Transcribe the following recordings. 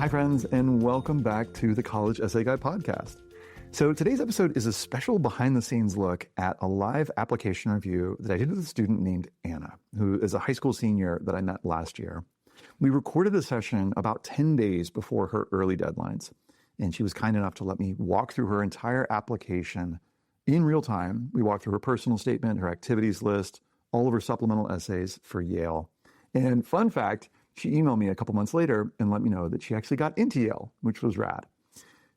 Hi, friends, and welcome back to the College Essay Guy podcast. So today's episode is a special behind-the-scenes look at a live application review that I did with a student named Anna, who is a high school senior that I met last year. We recorded the session about 10 days before her early deadlines, and she was kind enough to let me walk through her entire application in real time. We walked through her personal statement, her activities list, all of her supplemental essays for Yale. And fun fact, she emailed me a couple months later and let me know that she actually got into Yale, which was rad.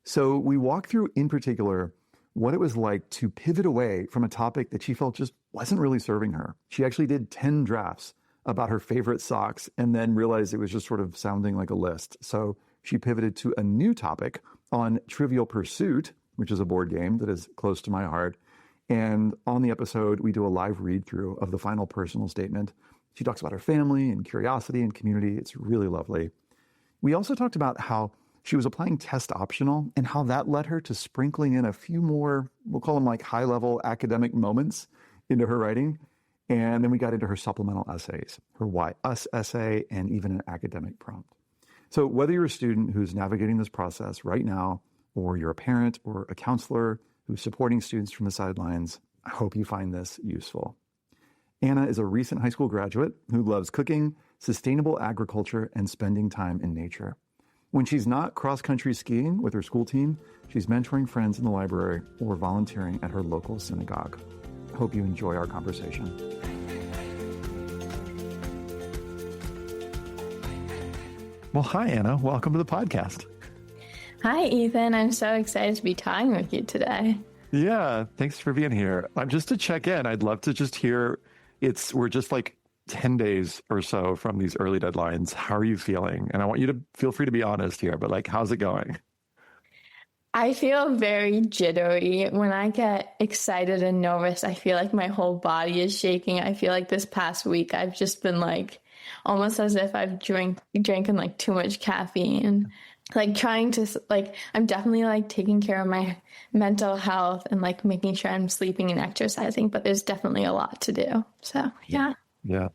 So we walked through in particular what it was like to pivot away from a topic that she felt just wasn't really serving her. She actually did 10 drafts about her favorite socks and then realized it was just sort of sounding like a list. So she pivoted to a new topic on Trivial Pursuit, which is a board game that is close to my heart. And on the episode, we do a live read through of the final personal statement. She talks about her family and curiosity and community. It's really lovely. We also talked about how she was applying test optional and how that led her to sprinkling in a few more, we'll call them like high-level academic moments into her writing. And then we got into her supplemental essays, her Why Us essay, and even an academic prompt. So whether you're a student who's navigating this process right now, or you're a parent or a counselor who's supporting students from the sidelines, I hope you find this useful. Anna is a recent high school graduate who loves cooking, sustainable agriculture, and spending time in nature. When she's not cross-country skiing with her school team, she's mentoring friends in the library or volunteering at her local synagogue. I hope you enjoy our conversation. Well, hi, Anna. Welcome to the podcast. Hi, Ethan. I'm so excited to be talking with you today. Yeah, thanks for being here. Just to check in, I'd love to just hear, we're just like 10 days or so from these early deadlines. How are you feeling? And I want you to feel free to be honest here, but like, how's it going? I feel very jittery. When I get excited and nervous, I feel like my whole body is shaking. I feel like this past week, I've just been like, almost as if I've drinking like too much caffeine. Like trying to, like, I'm definitely like taking care of my mental health and like making sure I'm sleeping and exercising, but there's definitely a lot to do. So, yeah. Yeah.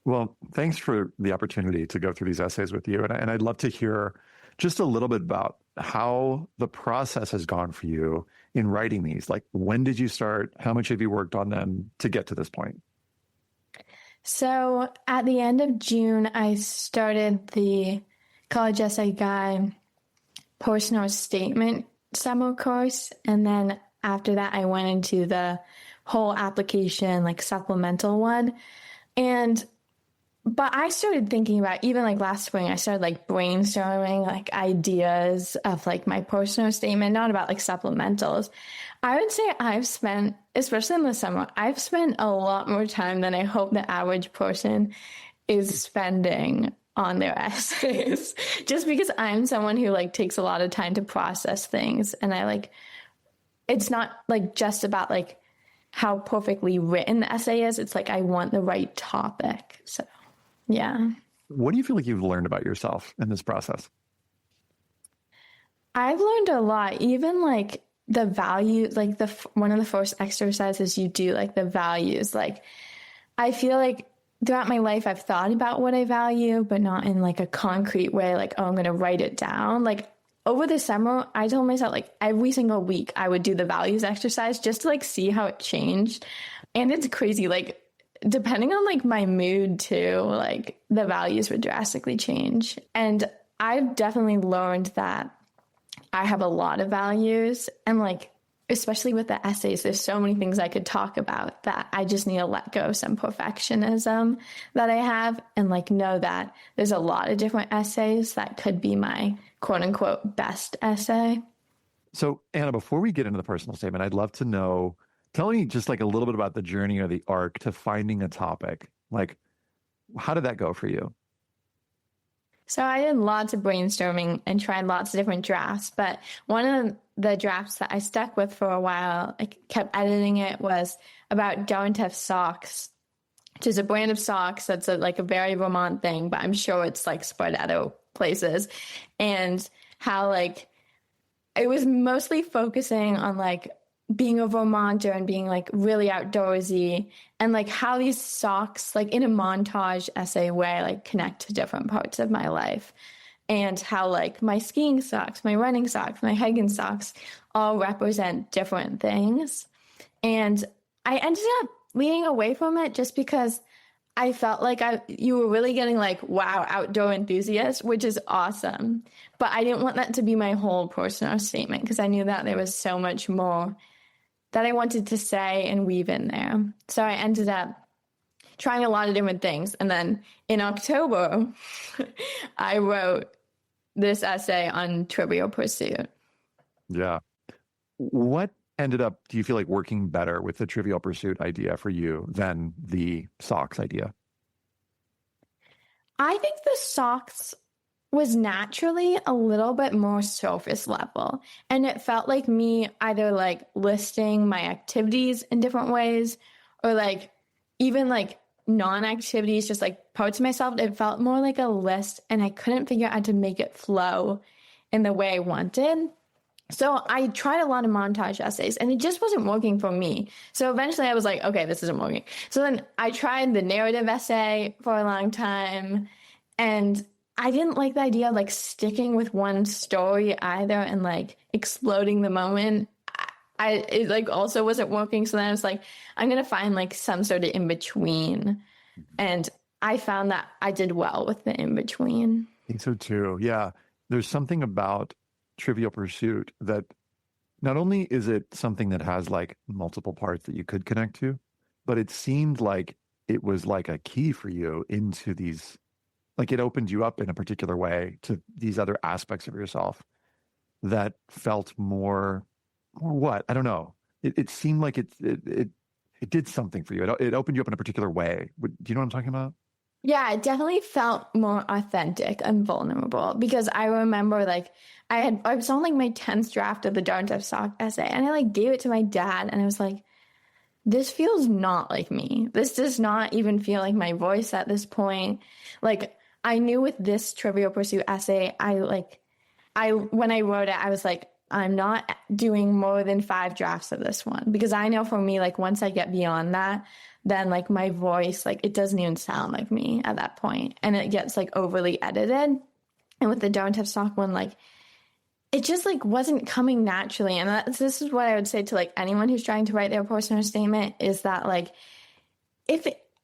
Well, thanks for the opportunity to go through these essays with you. And I'd love to hear just a little bit about how the process has gone for you in writing these. Like, when did you start? How much have you worked on them to get to this point? So at the end of June, I started the College Essay Guy personal statement summer course. And then after that, I went into the whole application, like supplemental one. But I started thinking about, even like last spring, I started like brainstorming like ideas of like my personal statement, not about like supplementals. I would say I've spent, especially in the summer, I've spent a lot more time than I hope the average person is spending on their essays, just because I'm someone who like takes a lot of time to process things. And I like, it's not like just about like how perfectly written the essay is. It's like, I want the right topic. So, yeah. What do you feel like you've learned about yourself in this process? I've learned a lot, even like the value, like one of the first exercises you do, like the values, like I feel like throughout my life, I've thought about what I value, but not in like a concrete way, like, oh, I'm going to write it down. Like over the summer, I told myself like every single week I would do the values exercise just to like see how it changed. And it's crazy. Like depending on like my mood too, like the values would drastically change. And I've definitely learned that I have a lot of values, and like, especially with the essays, there's so many things I could talk about that I just need to let go of some perfectionism that I have and like know that there's a lot of different essays that could be my quote unquote best essay. So Anna, before we get into the personal statement, I'd love to know, tell me just like a little bit about the journey or the arc to finding a topic. Like, how did that go for you? So I did lots of brainstorming and tried lots of different drafts, but one of the drafts that I stuck with for a while, I kept editing it, was about Don't Have Socks, which is a brand of socks that's like a very Vermont thing, but I'm sure it's like spread out places. And how like it was mostly focusing on like being a Vermonter and being like really outdoorsy, and like how these socks, like in a montage essay way, like connect to different parts of my life. and how like my skiing socks, my running socks, my hiking socks all represent different things. And I ended up leaning away from it just because I felt like you were really getting like, wow, outdoor enthusiast, which is awesome. But I didn't want that to be my whole personal statement because I knew that there was so much more that I wanted to say and weave in there. So I ended up trying a lot of different things. And then in October, I wrote this essay on Trivial Pursuit. Yeah. What ended up, do you feel like, working better with the Trivial Pursuit idea for you than the socks idea? I think the socks was naturally a little bit more surface level. And it felt like me either like listing my activities in different ways or like even like non-activities, just like parts of myself. It felt more like a list and I couldn't figure out how to make it flow in the way I wanted. So I tried a lot of montage essays and it just wasn't working for me. So eventually I was like, okay, this isn't working. So then I tried the narrative essay for a long time and I didn't like the idea of like sticking with one story either and like exploding the moment. It like also wasn't working. So then I was like, I'm going to find like some sort of in between. And I found that I did well with the in between. I think so too. Yeah. There's something about Trivial Pursuit that not only is it something that has like multiple parts that you could connect to, but it seemed like it was like a key for you into these, like it opened you up in a particular way to these other aspects of yourself that felt more what? I don't know. It seemed like it did something for you. It opened you up in a particular way. Do you know what I'm talking about? Yeah, it definitely felt more authentic and vulnerable because I remember like I was on like my 10th draft of the Don't Have Sock essay and I like gave it to my dad and I was like, this feels not like me. This does not even feel like my voice at this point. Like I knew with this Trivial Pursuit essay, when I wrote it, I was like, I'm not doing more than 5 drafts of this one because I know for me, like once I get beyond that, then like my voice, like it doesn't even sound like me at that point and it gets like overly edited. And with the Don't Have Sock one, like it just like wasn't coming naturally. And this is what I would say to like anyone who's trying to write their personal statement is that like,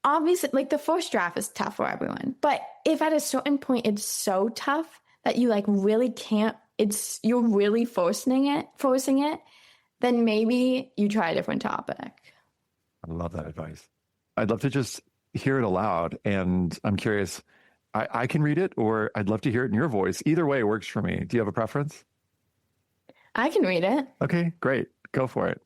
obviously like the first draft is tough for everyone, but if at a certain point it's so tough that you like really can't, you're really forcing it, then maybe you try a different topic. I love that advice. I'd love to just hear it aloud. And I'm curious, I can read it or I'd love to hear it in your voice. Either way works for me. Do you have a preference? I can read it. Okay, great. Go for it.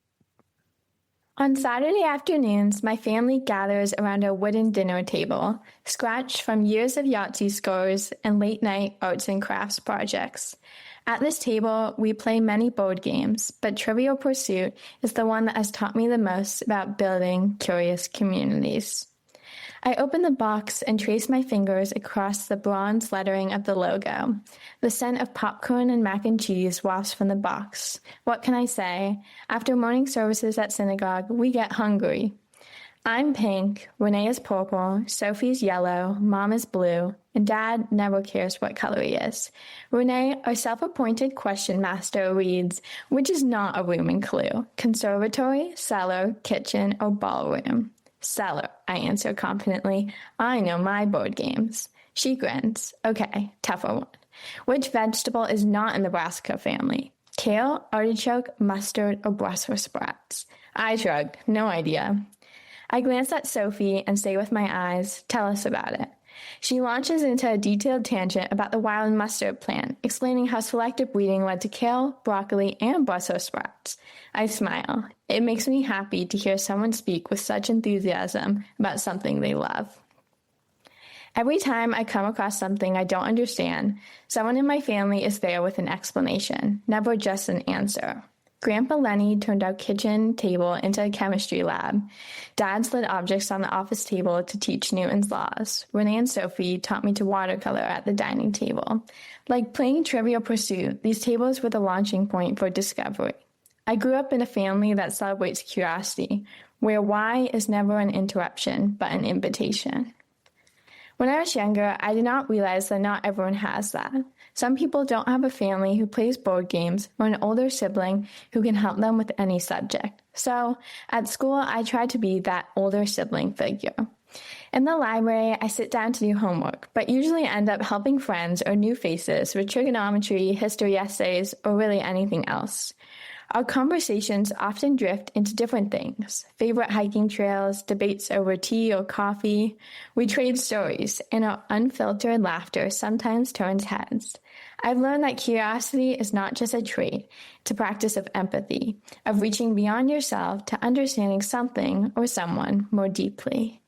On Saturday afternoons, my family gathers around a wooden dinner table, scratched from years of Yahtzee scores and late-night arts and crafts projects. At this table, we play many board games, but Trivial Pursuit is the one that has taught me the most about building curious communities. I open the box and trace my fingers across the bronze lettering of the logo. The scent of popcorn and mac and cheese wafts from the box. What can I say? After morning services at synagogue, we get hungry. I'm pink, Renee is purple, Sophie's yellow, Mom is blue, and Dad never cares what color he is. Renee, our self-appointed question master, reads, which is not a room and clue, conservatory, cellar, kitchen, or ballroom. Cellar, I answer confidently. I know my board games. She grins. Okay, tougher one. Which vegetable is not in the brassica family? Kale, artichoke, mustard, or Brussels sprouts? I shrug. No idea. I glance at Sophie and say with my eyes, tell us about it. She launches into a detailed tangent about the wild mustard plant, explaining how selective breeding led to kale, broccoli, and Brussels sprouts. I smile. It makes me happy to hear someone speak with such enthusiasm about something they love. Every time I come across something I don't understand, someone in my family is there with an explanation, never just an answer. Grandpa Lenny turned our kitchen table into a chemistry lab. Dad slid objects on the office table to teach Newton's laws. Renee and Sophie taught me to watercolor at the dining table. Like playing Trivial Pursuit, these tables were the launching point for discovery. I grew up in a family that celebrates curiosity, where why is never an interruption, but an invitation. When I was younger, I did not realize that not everyone has that. Some people don't have a family who plays board games or an older sibling who can help them with any subject. So at school, I tried to be that older sibling figure. In the library, I sit down to do homework, but usually end up helping friends or new faces with trigonometry, history essays, or really anything else. Our conversations often drift into different things: favorite hiking trails, debates over tea or coffee. We trade stories, and our unfiltered laughter sometimes turns heads. I've learned that curiosity is not just a trait, it's a practice of empathy, of reaching beyond yourself to understanding something or someone more deeply.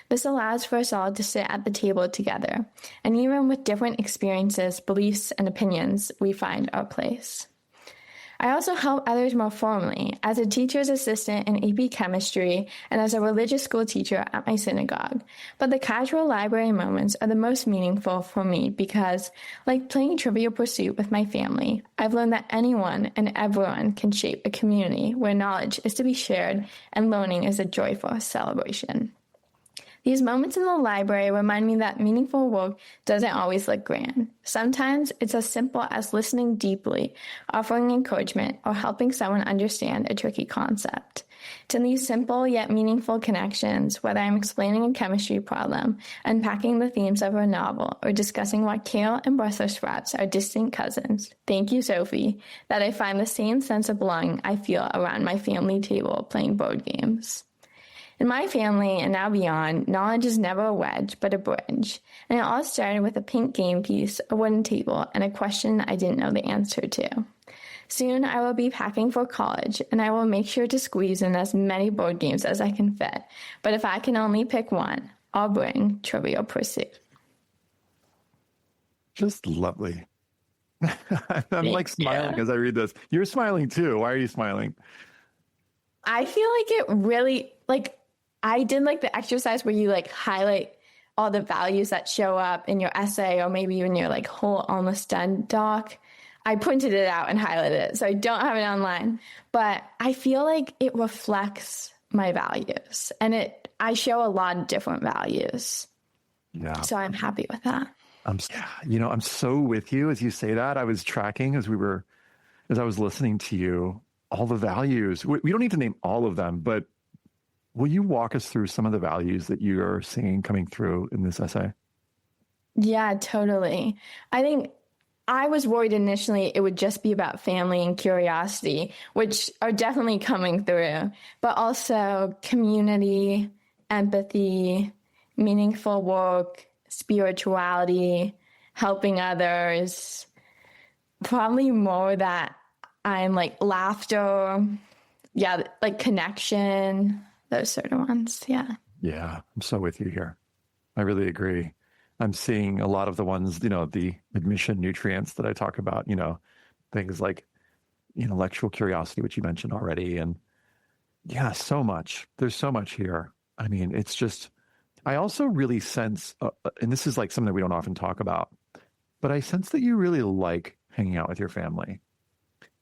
This allows for us all to sit at the table together, and even with different experiences, beliefs, and opinions, we find our place. I also help others more formally as a teacher's assistant in AP chemistry and as a religious school teacher at my synagogue. But the casual library moments are the most meaningful for me because, like playing Trivial Pursuit with my family, I've learned that anyone and everyone can shape a community where knowledge is to be shared and learning is a joyful celebration. These moments in the library remind me that meaningful work doesn't always look grand. Sometimes it's as simple as listening deeply, offering encouragement, or helping someone understand a tricky concept. It's in these simple yet meaningful connections, whether I'm explaining a chemistry problem, unpacking the themes of a novel, or discussing why kale and Brussels sprouts are distant cousins, thank you, Sophie, that I find the same sense of belonging I feel around my family table playing board games. In my family, and now beyond, knowledge is never a wedge, but a bridge. And it all started with a pink game piece, a wooden table, and a question I didn't know the answer to. Soon I will be packing for college, and I will make sure to squeeze in as many board games as I can fit. But if I can only pick one, I'll bring Trivial Pursuit. Just lovely. I'm like smiling as I read this. You're smiling too. Why are you smiling? I feel like it really, I did the exercise where you highlight all the values that show up in your essay or maybe even your whole almost done doc. I printed it out and highlighted it, so I don't have it online. But I feel like it reflects my values, and I show a lot of different values. Yeah. So I'm happy with that. I'm so with you as you say that. I was tracking as I was listening to you, all the values. We don't need to name all of them, but will you walk us through some of the values that you are seeing coming through in this essay? Yeah, totally. I think I was worried initially it would just be about family and curiosity, which are definitely coming through, but also community, empathy, meaningful work, spirituality, helping others, probably more that I'm laughter, connection, those sort of ones. Yeah. Yeah, I'm so with you here. I really agree. I'm seeing a lot of the ones, the admission nutrients that I talk about, things like intellectual curiosity, which you mentioned already. And yeah, so much. There's so much here. I mean, it's just, I also really sense, and this is something that we don't often talk about, but I sense that you really like hanging out with your family.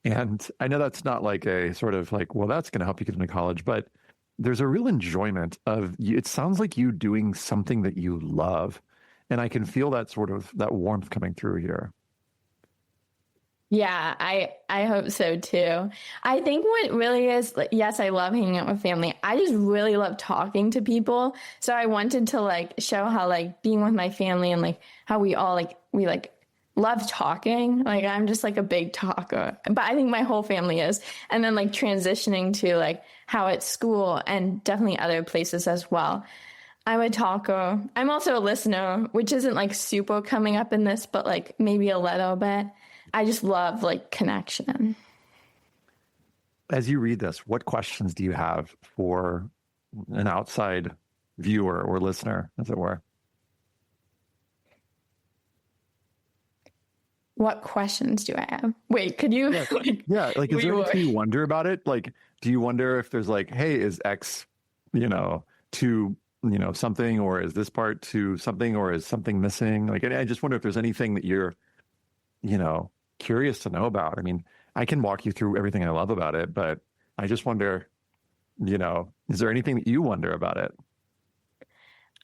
And I know that's not a sort of well, that's going to help you get into college, but there's a real enjoyment of, it sounds like you doing something that you love. And I can feel that that warmth coming through here. Yeah, I hope so too. I think what really is, yes, I love hanging out with family. I just really love talking to people. So I wanted to show how being with my family and how we all we love talking. I'm just a big talker, but I think my whole family is. And then transitioning to how at school and definitely other places as well. I'm a talker. I'm also a listener, which isn't super coming up in this, but maybe a little bit. I just love connection. As you read this, what questions do you have for an outside viewer or listener, as it were? What questions do I have? Wait, could you? Yeah. Is there anything you wonder about it? Do you wonder if there's hey, is X, to, something, or is this part to something, or is something missing? I just wonder if there's anything that you're, curious to know about. I mean, I can walk you through everything I love about it, but I just wonder, is there anything that you wonder about it?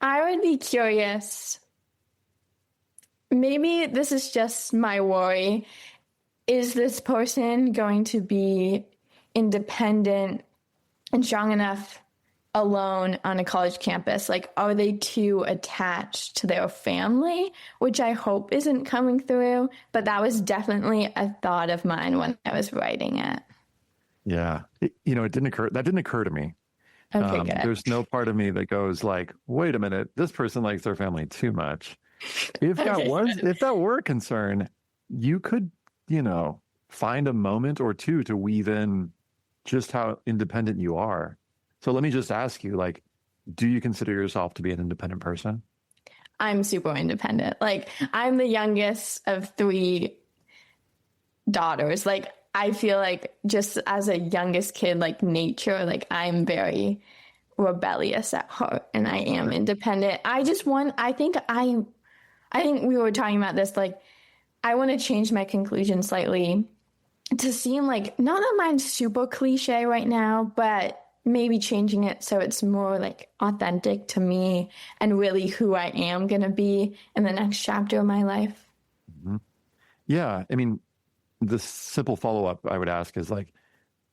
I would be curious maybe this is just my worry. Is this person going to be independent and strong enough alone on a college campus? Like, are they too attached to their family, which I hope isn't coming through, but that was definitely a thought of mine when I was writing it. Yeah. It didn't occur to me. Okay, good. There's no part of me that goes like, wait a minute, this person likes their family too much. If that were a concern, you could, find a moment or two to weave in just how independent you are. So let me just ask you, like, do you consider yourself to be an independent person? I'm super independent. Like, I'm the youngest of 3 daughters. Like, I feel like just as a youngest kid, like nature, like I'm very rebellious at heart and I am independent. I think we were talking about this, like, I want to change my conclusion slightly to seem like, not that mine's super cliche right now, but maybe changing it so it's more like authentic to me and really who I am going to be in the next chapter of my life. Mm-hmm. Yeah. I mean, the simple follow-up I would ask is like,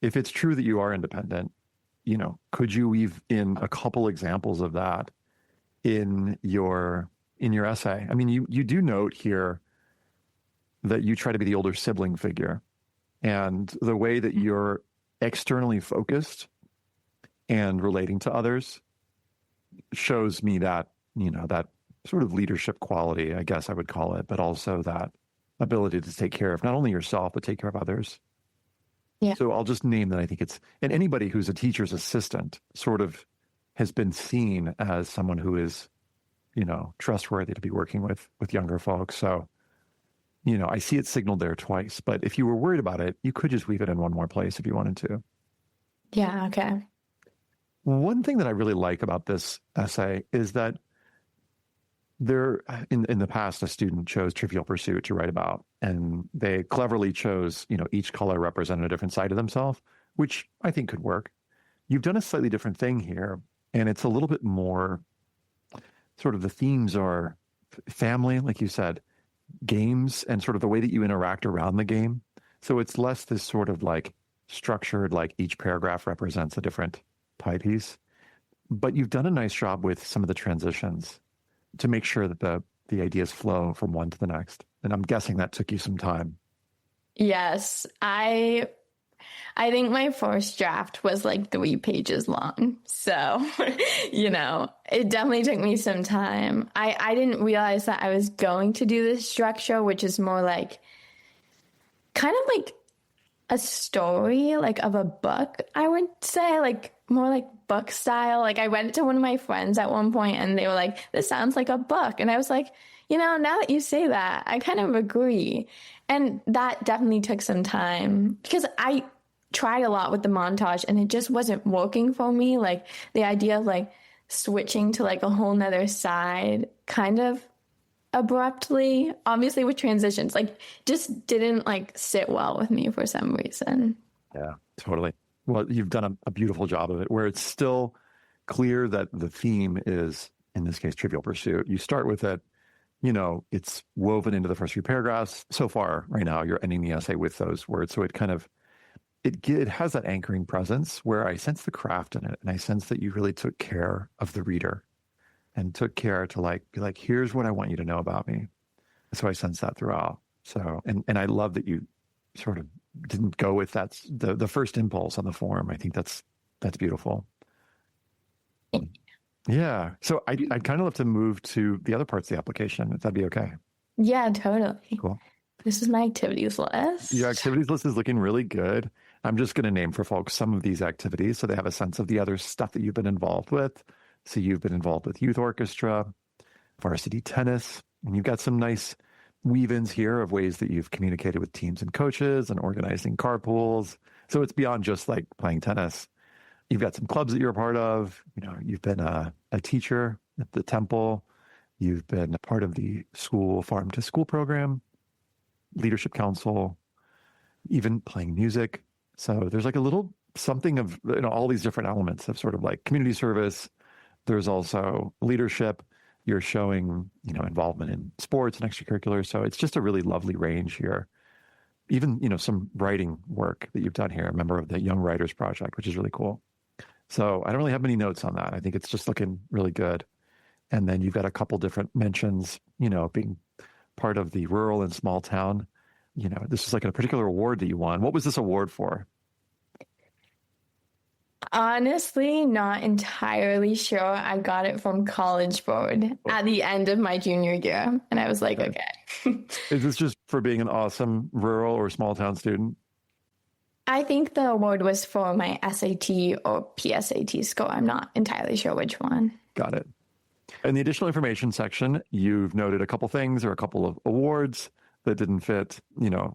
if it's true that you are independent, could you weave in a couple examples of that in your essay? I mean, you do note here that you try to be the older sibling figure, and the way that you're externally focused and relating to others shows me that, that sort of leadership quality, I guess I would call it, but also that ability to take care of not only yourself, but take care of others. Yeah. So I'll just name that I think and anybody who's a teacher's assistant sort of has been seen as someone who is, trustworthy to be working with younger folks. So, I see it signaled there twice, but if you were worried about it, you could just weave it in one more place if you wanted to. Yeah. Okay. One thing that I really like about this essay is that there, in the past, a student chose Trivial Pursuit to write about, and they cleverly chose, each color represented a different side of themselves, which I think could work. You've done a slightly different thing here, and it's a little bit more sort of the themes are family, like you said, games, and sort of the way that you interact around the game. So it's less this sort of like structured, like each paragraph represents a different pie piece, but you've done a nice job with some of the transitions to make sure that the ideas flow from one to the next. And I'm guessing that took you some time. Yes. I think my first draft was like 3 pages long. So, it definitely took me some time. I didn't realize that I was going to do this structure, which is more like kind of like a story, like of a book, I would say, like more like book style. Like I went to one of my friends at one point and they were like, this sounds like a book. And I was like, now that you say that, I kind of agree. And that definitely took some time because I tried a lot with the montage and it just wasn't working for me. Like the idea of like switching to like a whole nother side kind of abruptly, obviously with transitions, like just didn't like sit well with me for some reason. Yeah, totally. Well, you've done a beautiful job of it where it's still clear that the theme is, in this case, Trivial Pursuit. You start with it, it's woven into the first few paragraphs. So far, right now, you're ending the essay with those words. So it kind of, it has that anchoring presence where I sense the craft in it. And I sense that you really took care of the reader and took care to be like, here's what I want you to know about me. So I sense that throughout. So, and I love that you sort of didn't go with the first impulse on the form. I think that's beautiful. Yeah. So I'd kind of love to move to the other parts of the application, if that'd be okay. Yeah, totally. Cool. This is my activities list. Your activities list is looking really good. I'm just going to name for folks some of these activities so they have a sense of the other stuff that you've been involved with. So you've been involved with youth orchestra, varsity tennis, and you've got some nice weave-ins here of ways that you've communicated with teams and coaches and organizing carpools. So it's beyond just like playing tennis. You've got some clubs that you're a part of. You've been a teacher at the temple. You've been a part of the school farm to school program, leadership council, even playing music. So there's like a little something of all these different elements of sort of like community service. There's also leadership. You're showing, involvement in sports and extracurriculars. So it's just a really lovely range here. Even, some writing work that you've done here, a member of the Young Writers Project, which is really cool. So I don't really have many notes on that. I think it's just looking really good. And then you've got a couple different mentions, being part of the rural and small town. This is like a particular award that you won. What was this award for? Honestly, not entirely sure. I got it from College Board at the end of my junior year. And I was like, okay. Is this just for being an awesome rural or small town student? I think the award was for my SAT or PSAT score. I'm not entirely sure which one. Got it. In the additional information section, you've noted a couple things or a couple of awards that didn't fit,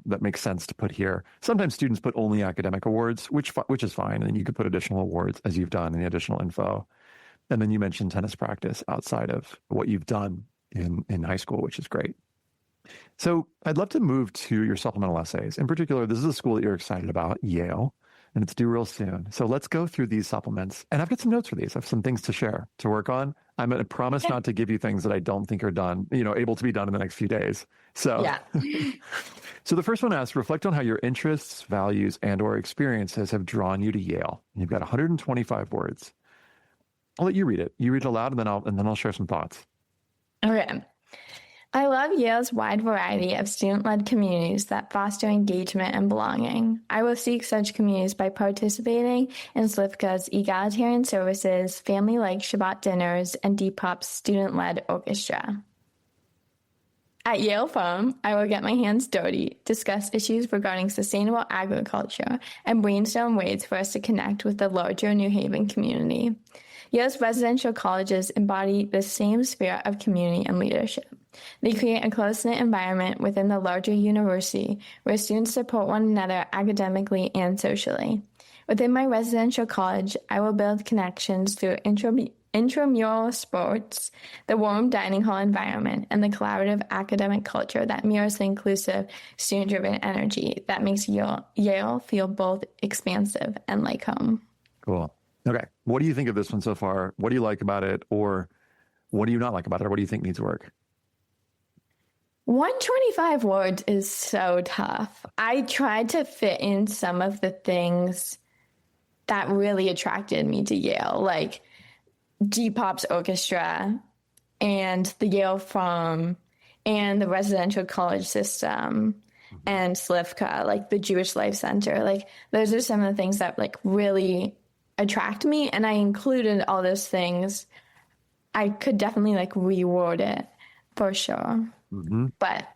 that makes sense to put here. Sometimes students put only academic awards, which is fine. And then you could put additional awards as you've done in the additional info. And then you mentioned tennis practice outside of what you've done in high school, which is great. So I'd love to move to your supplemental essays. In particular, this is a school that you're excited about, Yale, and it's due real soon. So let's go through these supplements. And I've got some notes for these. I have some things to share, to work on. I'm going to promise not to give you things that I don't think are done, able to be done in the next few days. So, yeah. So the first one asks, reflect on how your interests, values, and or experiences have drawn you to Yale. And you've got 125 words. I'll let you read it. You read it aloud, and then I'll share some thoughts. Okay. I love Yale's wide variety of student-led communities that foster engagement and belonging. I will seek such communities by participating in Slivka's egalitarian services, family-like Shabbat dinners, and Depop's student-led orchestra. At Yale Farm, I will get my hands dirty, discuss issues regarding sustainable agriculture, and brainstorm ways for us to connect with the larger New Haven community. Yale's residential colleges embody the same spirit of community and leadership. They create a close-knit environment within the larger university where students support one another academically and socially. Within my residential college, I will build connections through intramural sports, the warm dining hall environment, and the collaborative academic culture that mirrors the inclusive, student-driven energy that makes Yale feel both expansive and like home. Cool. Okay. What do you think of this one so far? What do you like about it? Or what do you not like about it? Or what do you think needs work? 125 words is so tough. I tried to fit in some of the things that really attracted me to Yale, like Depop's orchestra and the Yale Farm and the residential college system and Slivka, like the Jewish Life Center. Like those are some of the things that like really attract me, and I included all those things. I could definitely like reword it for sure. Mm-hmm. But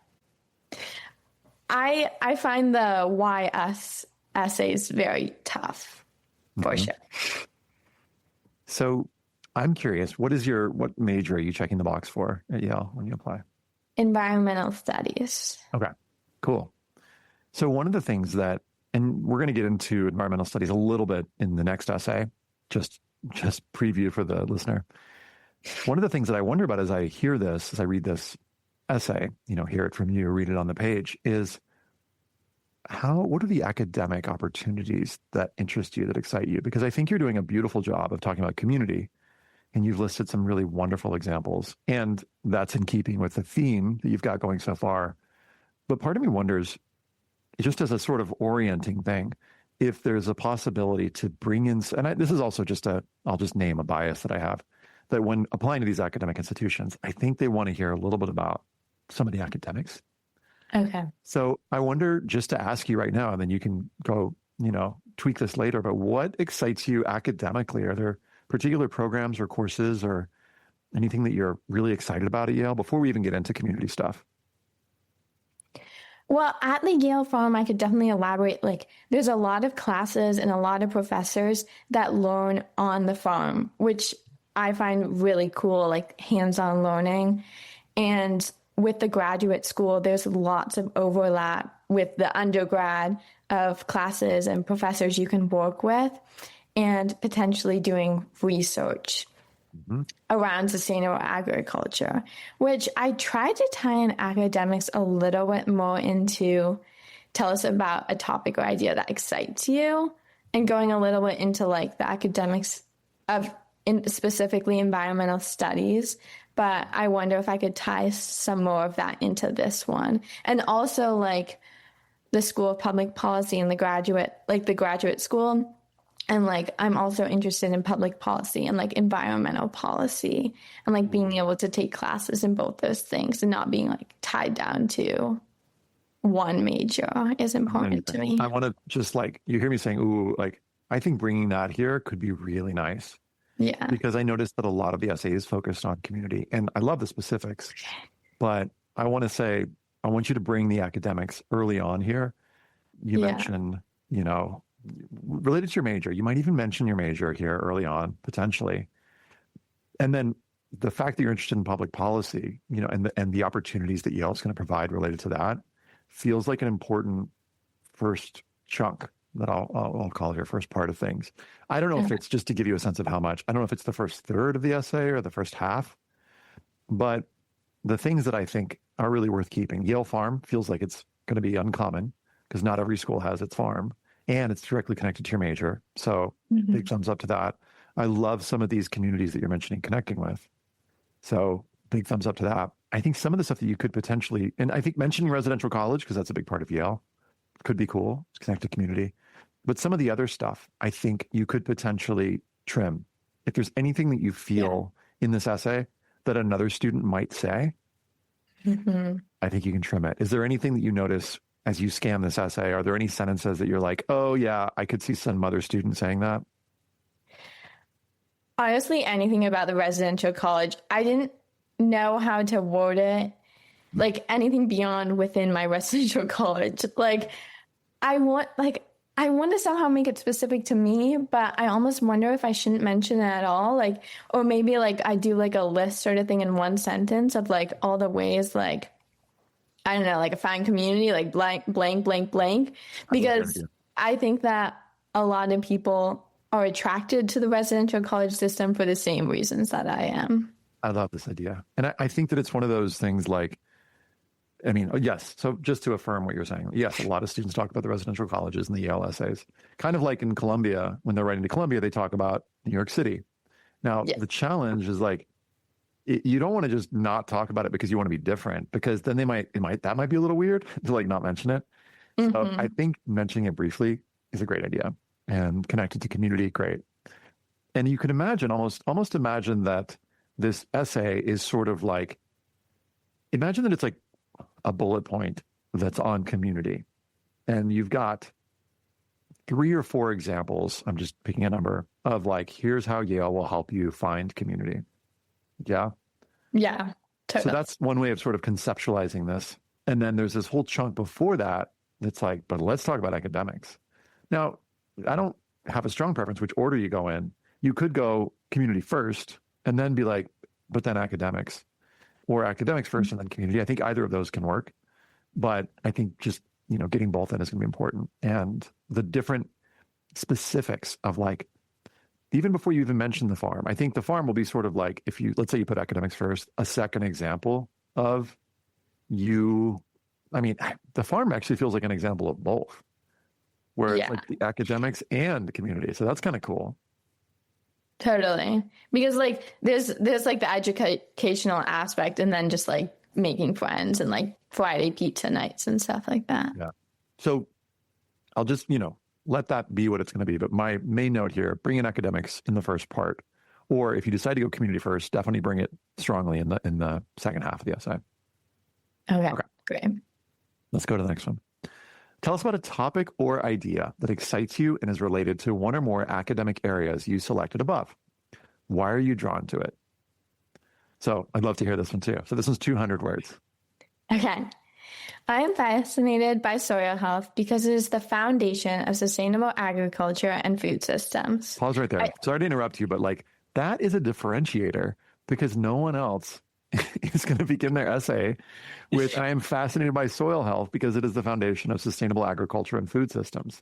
I find the why us essays very tough for sure. So I'm curious, what major are you checking the box for at Yale when you apply? Environmental studies. Okay, cool. So one of the things that, and we're going to get into environmental studies a little bit in the next essay, just preview for the listener. One of the things that I wonder about as I read this essay, hear it from you, read it on the page, is what are the academic opportunities that interest you, that excite you? Because I think you're doing a beautiful job of talking about community, and you've listed some really wonderful examples, and that's in keeping with the theme that you've got going so far. But part of me wonders, just as a sort of orienting thing, if there's a possibility to bring in, and this is also I'll just name a bias that I have, that when applying to these academic institutions, I think they want to hear a little bit about some of the academics. Okay. So I wonder, just to ask you right now, and then you can go, tweak this later, but what excites you academically? Are there particular programs or courses or anything that you're really excited about at Yale before we even get into community stuff? Well, at the Yale Farm, I could definitely elaborate. Like, there's a lot of classes and a lot of professors that learn on the farm, which I find really cool, like hands-on learning. And with the graduate school, there's lots of overlap with the undergrad of classes and professors you can work with, and potentially doing research around sustainable agriculture, which I tried to tie in academics a little bit more into. Tell us about a topic or idea that excites you, and going a little bit into like the academics of specifically environmental studies. but I wonder if I could tie some more of that into this one. And also like the School of Public Policy and the graduate school. And like, I'm also interested in public policy and like environmental policy and like being able to take classes in both those things and not being like tied down to one major is important to me. I want to just like, you hear me saying, ooh, like, I think bringing that here could be really nice. Yeah. Because I noticed that a lot of the essay is focused on community, and I love the specifics, but I want to say, I want you to bring the academics early on here. You mentioned, you know, related to your major, you might even mention your major here early on, potentially. And then the fact that you're interested in public policy, you know, and the opportunities that Yale is going to provide related to that feels like an important first chunk that I'll call your first part of things. I don't know if it's just to give you a sense of how much. I don't know if it's the first third of the essay or the first half, but the things that I think are really worth keeping. Yale Farm feels like it's going to be uncommon because not every school has its farm, and it's directly connected to your major. So big thumbs up to that. I love some of these communities that you're mentioning connecting with. So big thumbs up to that. I think some of the stuff that you could potentially, and I think mentioning residential college, because that's a big part of Yale, could be cool. It's connected community. But some of the other stuff, I think you could potentially trim. If there's anything that you feel in this essay that another student might say, I think you can trim it. Is there anything that you notice as you scan this essay? Are there any sentences that you're like, oh yeah, I could see some other student saying that? Honestly, anything about the residential college, I didn't know how to word it. Like anything beyond within my residential college. Like I want to somehow make it specific to me, but I almost wonder if I shouldn't mention it at all. Like, or maybe like I do like a list sort of thing in one sentence of like all the ways, like, I don't know, like a fine community, like blank, blank, blank, blank. Because I think that a lot of people are attracted to the residential college system for the same reasons that I am. I love this idea. And I think that it's one of those things like, I mean, yes. So just to affirm what you're saying, yes, a lot of students talk about the residential colleges in the Yale essays. Kind of like in Columbia, when they're writing to Columbia, they talk about New York City. Now, the challenge is like, you don't want to just not talk about it because you want to be different, because then that might be a little weird to like not mention it. So I think mentioning it briefly is a great idea, and connected to community, great. And you can imagine, almost imagine that this essay is sort of like, imagine that it's like a bullet point that's on community. And you've got 3 or 4 examples, I'm just picking a number, of like, here's how Yale will help you find community. Yeah? Yeah, totally. So that's one way of sort of conceptualizing this. And then there's this whole chunk before that that's like, but let's talk about academics. Now, I don't have a strong preference which order you go in. You could go community first and then be like, but then academics. Or academics first and then community. I think either of those can work. But I think just, you know, getting both in is going to be important. And the different specifics of like, even before you even mention the farm, I think the farm will be sort of like, if you, let's say you put academics first, a second example of you, I mean, the farm actually feels like an example of both, where it's like the academics and the community. So that's kind of cool. Totally. Because like there's like the educational aspect, and then just like making friends and like Friday pizza nights and stuff like that. Yeah. So I'll just, you know, let that be what it's going to be. But my main note here, bring in academics in the first part. Or if you decide to go community first, definitely bring it strongly in the second half of the essay. Okay. Great. Let's go to the next one. Tell us about a topic or idea that excites you and is related to one or more academic areas you selected above. Why are you drawn to it? So I'd love to hear this one too. So this one's 200 words. Okay. I am fascinated by soil health because it is the foundation of sustainable agriculture and food systems. Pause right there. Sorry to interrupt you, but like that is a differentiator, because no one else is going to begin their essay with, I am fascinated by soil health because it is the foundation of sustainable agriculture and food systems.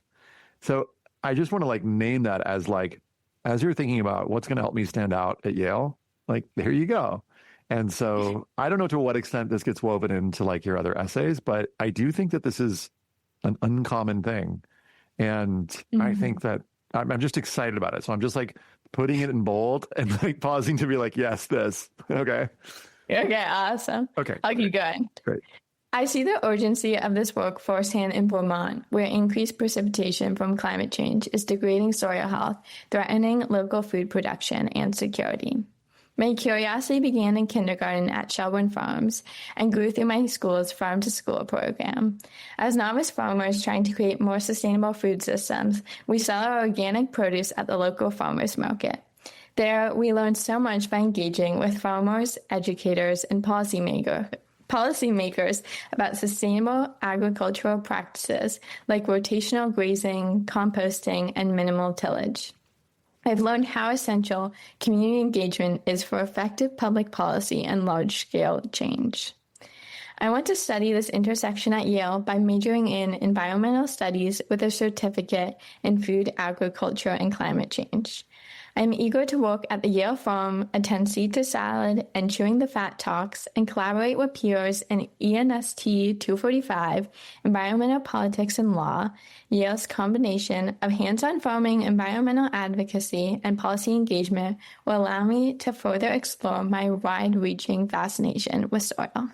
So I just want to like name that as like, as you're thinking about what's going to help me stand out at Yale, like there you go. And so I don't know to what extent this gets woven into like your other essays, but I do think that this is an uncommon thing. And I think that I'm just excited about it. So I'm just like putting it in bold and like pausing to be like, yes, this. Okay. Okay, awesome. Okay. I'll keep going. Great. I see the urgency of this work firsthand in Vermont, where increased precipitation from climate change is degrading soil health, threatening local food production and security. My curiosity began in kindergarten at Shelburne Farms and grew through my school's farm-to-school program. As novice farmers trying to create more sustainable food systems, we sell our organic produce at the local farmers market. There, we learned so much by engaging with farmers, educators, and policymakers about sustainable agricultural practices like rotational grazing, composting, and minimal tillage. I've learned how essential community engagement is for effective public policy and large-scale change. I went to study this intersection at Yale by majoring in environmental studies with a certificate in food, agriculture, and climate change. I'm eager to work at the Yale farm, attend Seed to Salad and Chewing the Fat talks, and collaborate with peers in ENST 245, Environmental Politics and Law. Yale's combination of hands-on farming, environmental advocacy, and policy engagement will allow me to further explore my wide-reaching fascination with soil.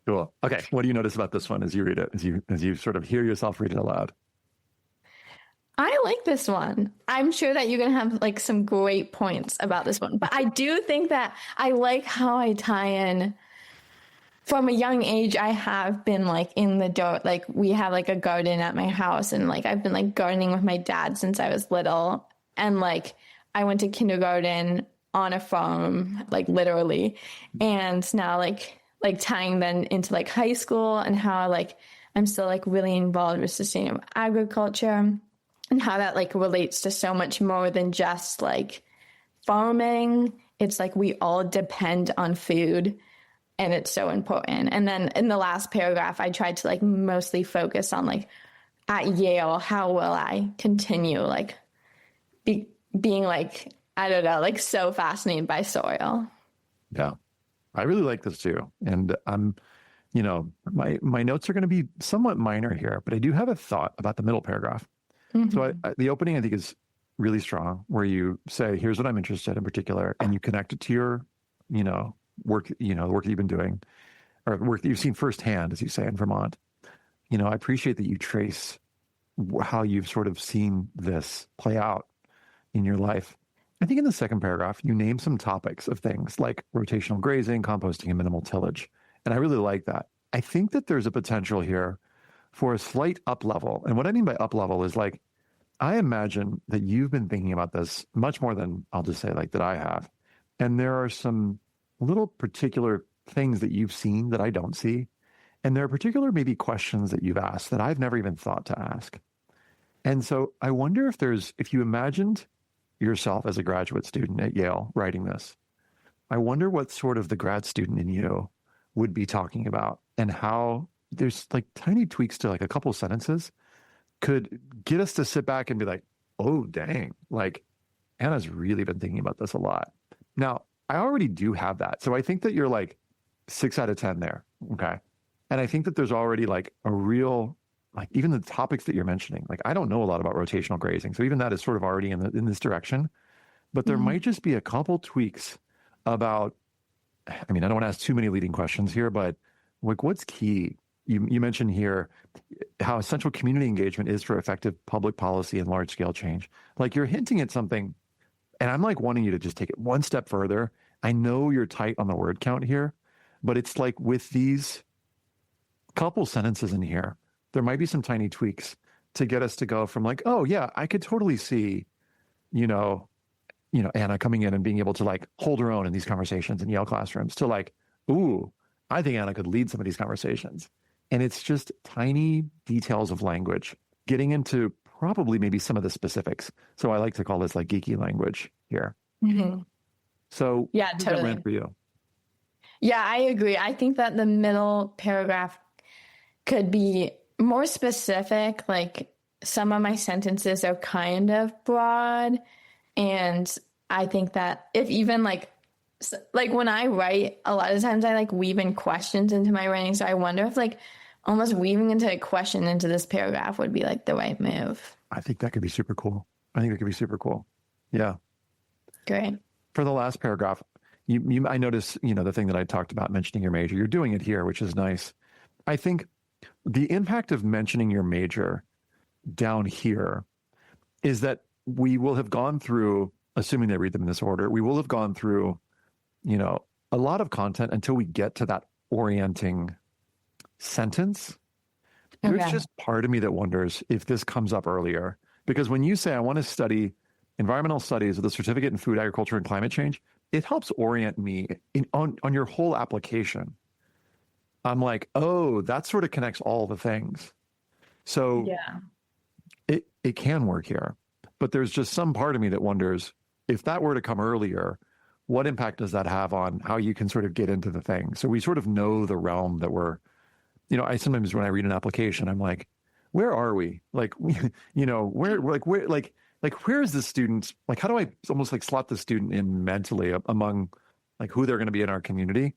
Cool. Okay. What do you notice about this one as you read it, as you sort of hear yourself read it aloud? I like this one. I'm sure that you're going to have like some great points about this one, but I do think that I like how I tie in. From a young age, I have been like in the dirt. Like we have like a garden at my house, and like I've been like gardening with my dad since I was little. And like I went to kindergarten on a farm, like literally. And now like tying then into like high school and how like I'm still like really involved with sustainable agriculture. And how that like relates to so much more than just like farming. It's like we all depend on food, and it's so important. And then in the last paragraph, I tried to like mostly focus on like at Yale, how will I continue like being like, I don't know, like so fascinated by soil. Yeah, I really like this too. And I'm, my notes are going to be somewhat minor here, but I do have a thought about the middle paragraph. Mm-hmm. So the opening, I think, is really strong, where you say, here's what I'm interested in particular, and you connect it to your, work, the work that you've been doing, or work that you've seen firsthand, as you say, in Vermont. I appreciate that you trace how you've sort of seen this play out in your life. I think in the second paragraph, you name some topics of things like rotational grazing, composting, and minimal tillage. And I really like that. I think that there's a potential here for a slight up level. And what I mean by up level is like, I imagine that you've been thinking about this much more than I'll just say like that I have. And there are some little particular things that you've seen that I don't see. And there are particular maybe questions that you've asked that I've never even thought to ask. And so I wonder if you imagined yourself as a graduate student at Yale writing this, I wonder what sort of the grad student in you would be talking about, and how there's like tiny tweaks to like a couple sentences could get us to sit back and be like, oh, dang, like Anna's really been thinking about this a lot. Now, I already do have that. So I think that you're like 6 out of 10 there. Okay. And I think that there's already like a real, like even the topics that you're mentioning, like I don't know a lot about rotational grazing. So even that is sort of already in this direction, but there might just be a couple tweaks about, I mean, I don't want to ask too many leading questions here, but like what's key? You mentioned here how essential community engagement is for effective public policy and large-scale change. Like you're hinting at something, and I'm like wanting you to just take it one step further. I know you're tight on the word count here, but it's like with these couple sentences in here, there might be some tiny tweaks to get us to go from like, oh yeah, I could totally see, Anna coming in and being able to like hold her own in these conversations in Yale classrooms, to like, ooh, I think Anna could lead some of these conversations. And it's just tiny details of language, getting into probably maybe some of the specifics. So I like to call this like geeky language here. Mm-hmm. So yeah, totally. For you. Yeah, I agree. I think that the middle paragraph could be more specific. Like some of my sentences are kind of broad. And I think that if even like when I write, a lot of times I like weave in questions into my writing. So I wonder if like almost weaving into a question into this paragraph would be like the right move. I think that could be super cool. Yeah. Great. For the last paragraph, I notice, the thing that I talked about mentioning your major, you're doing it here, which is nice. I think the impact of mentioning your major down here is that we will have gone through, assuming they read them in this order, we will have gone through, a lot of content until we get to that orienting sentence. Okay. There's just part of me that wonders if this comes up earlier. Because when you say, I want to study environmental studies with a certificate in food, agriculture, and climate change, it helps orient me on your whole application. I'm like, oh, that sort of connects all the things. So Yeah. it can work here. But there's just some part of me that wonders if that were to come earlier, what impact does that have on how you can sort of get into the thing? So we sort of know the realm that we're, I sometimes when I read an application, I'm like, where are we? Like, where is this student? Like, how do I almost like slot the student in mentally among like who they're going to be in our community?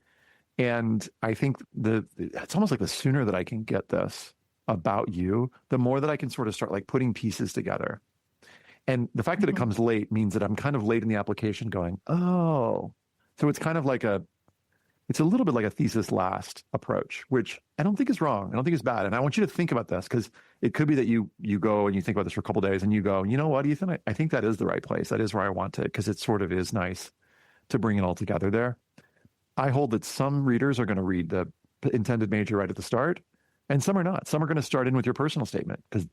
And I think it's almost like the sooner that I can get this about you, the more that I can sort of start like putting pieces together. And the fact that it comes late means that I'm kind of late in the application going, oh, so it's kind of like it's a little bit like a thesis last approach, which I don't think is wrong. I don't think it's bad. And I want you to think about this because it could be that you go and you think about this for a couple of days and you go, you know what, Ethan, I think that is the right place. That is where I want it because it sort of is nice to bring it all together there. I hold that some readers are going to read the intended major right at the start and some are not. Some are going to start in with your personal statement because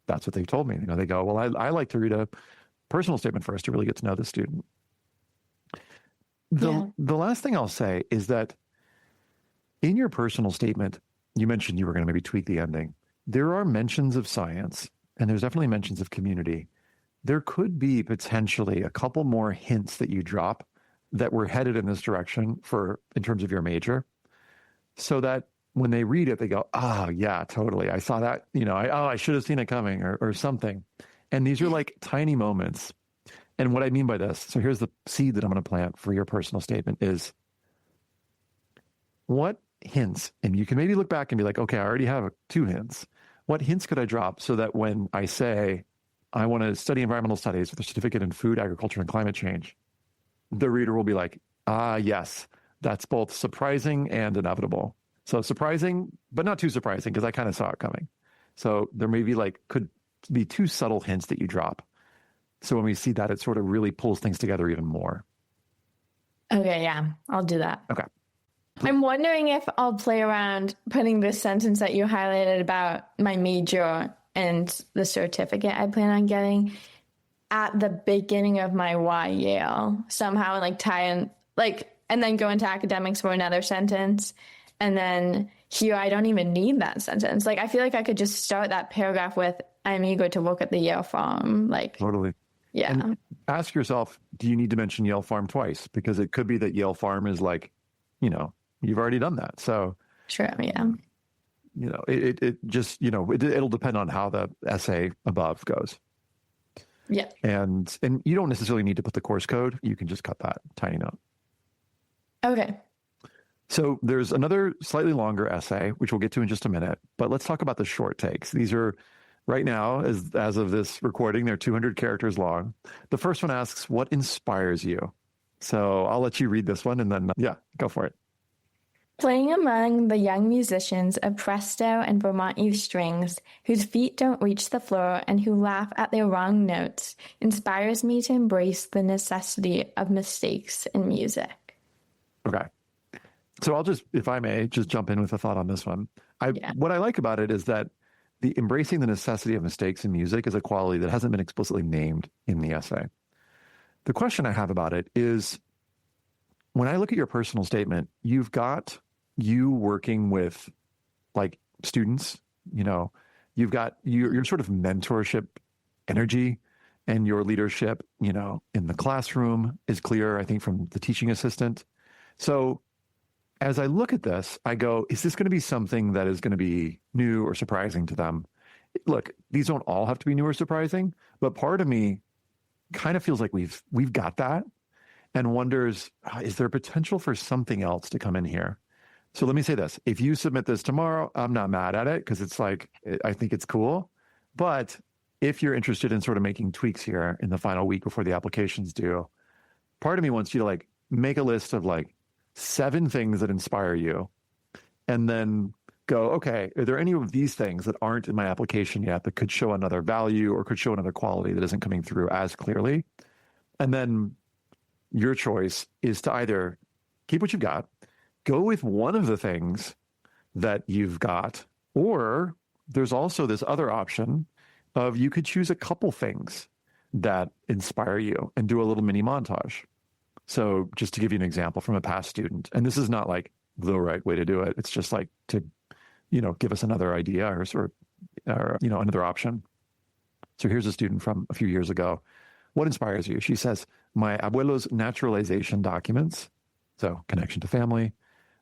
that's what they've told me. They go, well, I like to read a personal statement first to really get to know the student. The last thing I'll say is that in your personal statement, you mentioned you were going to maybe tweak the ending. There are mentions of science, and there's definitely mentions of community. There could be potentially a couple more hints that you drop that we're headed in this direction in terms of your major, so that when they read it, they go, yeah, totally. I saw that, I should have seen it coming or something. And these are like tiny moments. And what I mean by this, so here's the seed that I'm going to plant for your personal statement is what hints, and you can maybe look back and be like, okay, I already have 2 hints. What hints could I drop so that when I say I want to study environmental studies with a certificate in food, agriculture, and climate change, the reader will be like, yes, that's both surprising and inevitable. So surprising, but not too surprising because I kind of saw it coming. So there may be could be 2 subtle hints that you drop. So when we see that, it sort of really pulls things together even more. Okay, yeah, I'll do that. Okay. I'm wondering if I'll play around putting this sentence that you highlighted about my major and the certificate I plan on getting at the beginning of my why Yale somehow, and tie in, and then go into academics for another sentence. And then here, I don't even need that sentence. I feel like I could just start that paragraph with, I'm eager to work at the Yale Farm. Totally. Yeah. And ask yourself, do you need to mention Yale Farm twice? Because it could be that Yale Farm is you've already done that. So sure, yeah. It just, it'll depend on how the essay above goes. Yeah. And you don't necessarily need to put the course code. You can just cut that tiny note. Okay. So there's another slightly longer essay, which we'll get to in just a minute, but let's talk about the short takes. These are right now, as of this recording, they're 200 characters long. The first one asks, what inspires you? So I'll let you read this one and then, go for it. Playing among the young musicians of Presto and Vermont Youth Strings, whose feet don't reach the floor and who laugh at their wrong notes, inspires me to embrace the necessity of mistakes in music. Okay. So I'll just, if I may, just jump in with a thought on this one. What I like about it is that the embracing the necessity of mistakes in music is a quality that hasn't been explicitly named in the essay. The question I have about it is, when I look at your personal statement, you've got you working with students, you've got your sort of mentorship energy and your leadership, in the classroom is clear, I think, from the teaching assistant. So as I look at this, I go, is this going to be something that is going to be new or surprising to them? Look, these don't all have to be new or surprising, but part of me kind of feels like we've got that and wonders, is there potential for something else to come in here? So let me say this. If you submit this tomorrow, I'm not mad at it because it's I think it's cool. But if you're interested in sort of making tweaks here in the final week before the application's due, part of me wants you to like make a list of like 7 things that inspire you, and then go, okay, are there any of these things that aren't in my application yet that could show another value or could show another quality that isn't coming through as clearly? And then your choice is to either keep what you've got, go with one of the things that you've got, or there's also this other option of you could choose a couple things that inspire you and do a little mini montage. So just to give you an example from a past student, and this is not like the right way to do it. It's just like to, give us another idea or another option. So here's a student from a few years ago. What inspires you? She says, my abuelo's naturalization documents. So connection to family,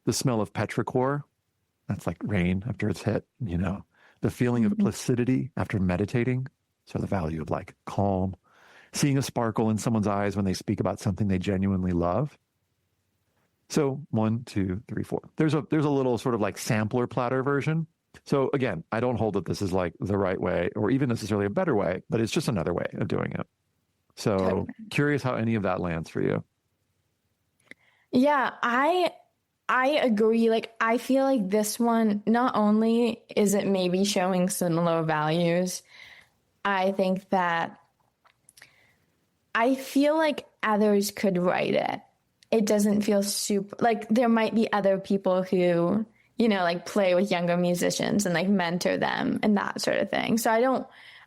the smell of petrichor. That's like rain after it's hit, the feeling of placidity after meditating. So the value of like calm, seeing a sparkle in someone's eyes when they speak about something they genuinely love. So 1, 2, 3, 4. There's a little sort of like sampler platter version. So again, I don't hold that this is like the right way or even necessarily a better way, but it's just another way of doing it. So totally. Curious how any of that lands for you. Yeah, I agree. Like, I feel like this one, not only is it maybe showing similar values, I think that I feel like others could write it. It doesn't feel super, like there might be other people who, like play with younger musicians and like mentor them and that sort of thing. So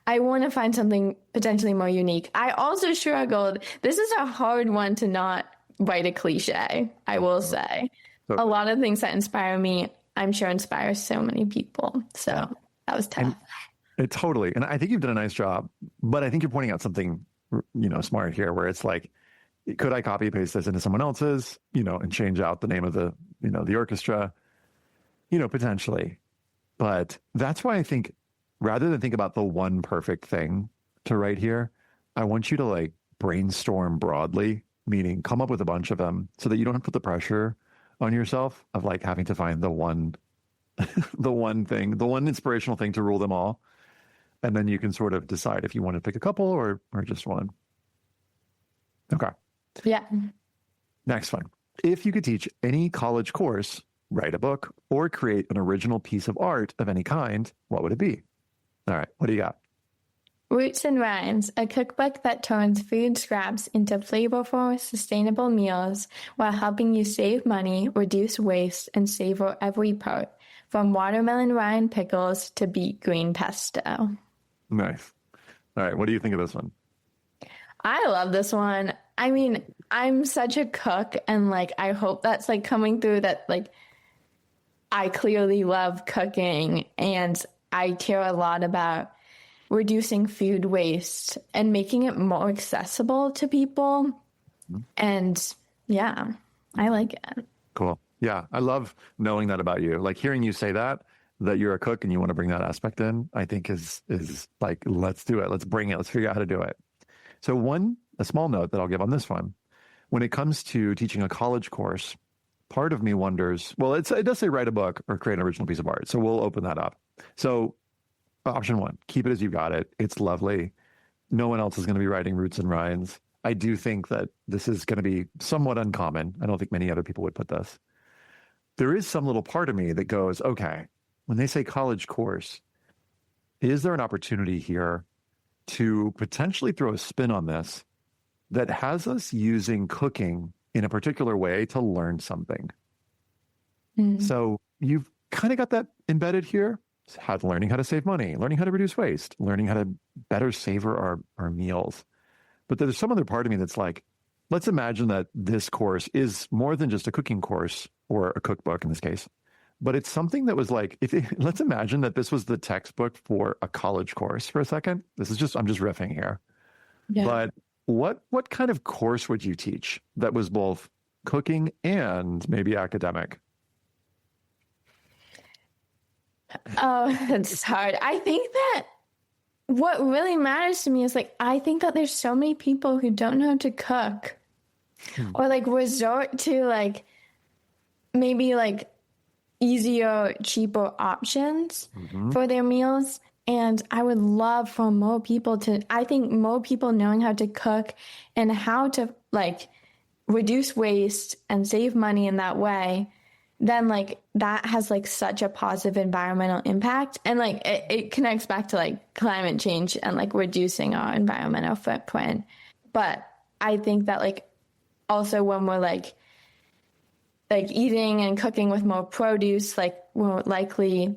I want to find something potentially more unique. I also struggled. This is a hard one to not write a cliche, I will say. A lot of things that inspire me, I'm sure inspire so many people. So that was tough. Totally. And I think you've done a nice job, but I think you're pointing out something, smart here where it's like, could I copy paste this into someone else's, and change out the name of the, the orchestra, potentially. But that's why I think rather than think about the one perfect thing to write here, I want you to like brainstorm broadly, meaning come up with a bunch of them so that you don't have to put the pressure on yourself of like having to find the one thing, the one inspirational thing to rule them all. And then you can sort of decide if you want to pick a couple or just one. Okay. Yeah. Next one. If you could teach any college course, write a book, or create an original piece of art of any kind, what would it be? All right. What do you got? Roots and Rhymes, a cookbook that turns food scraps into flavorful, sustainable meals while helping you save money, reduce waste, and savor every part, from watermelon rind pickles to beet green pesto. Nice. All right. What do you think of this one? I love this one. I mean, I'm such a cook, and like, I hope that's like coming through that like, I clearly love cooking and I care a lot about reducing food waste and making it more accessible to people. Mm-hmm. And yeah, I like it. Cool. Yeah. I love knowing that about you. Like hearing you say that you're a cook and you want to bring that aspect in, I think is like, let's do it. Let's bring it. Let's figure out how to do it. So a small note that I'll give on this one, when it comes to teaching a college course, part of me wonders, well, it does say write a book or create an original piece of art. So we'll open that up. So option 1, keep it as you got it. It's lovely. No one else is going to be writing Roots and Rinds. I do think that this is going to be somewhat uncommon. I don't think many other people would put this. There is some little part of me that goes, okay, when they say college course, is there an opportunity here to potentially throw a spin on this that has us using cooking in a particular way to learn something? Mm-hmm. So you've kind of got that embedded here. Learning how to save money, learning how to reduce waste, learning how to better savor our meals. But there's some other part of me that's like, let's imagine that this course is more than just a cooking course or a cookbook in this case, but it's something that was like, let's imagine that this was the textbook for a college course for a second. I'm just riffing here. Yeah. But what kind of course would you teach that was both cooking and maybe academic? Oh, it's hard. I think that what really matters to me is like, I think that there's so many people who don't know how to cook or like resort to like maybe like easier, cheaper options for their meals. And I would love for more people I think more people knowing how to cook and how to like reduce waste and save money in that way, then like that has like such a positive environmental impact. And like it connects back to like climate change and like reducing our environmental footprint. But I think that like also when we're like eating and cooking with more produce, like we're likely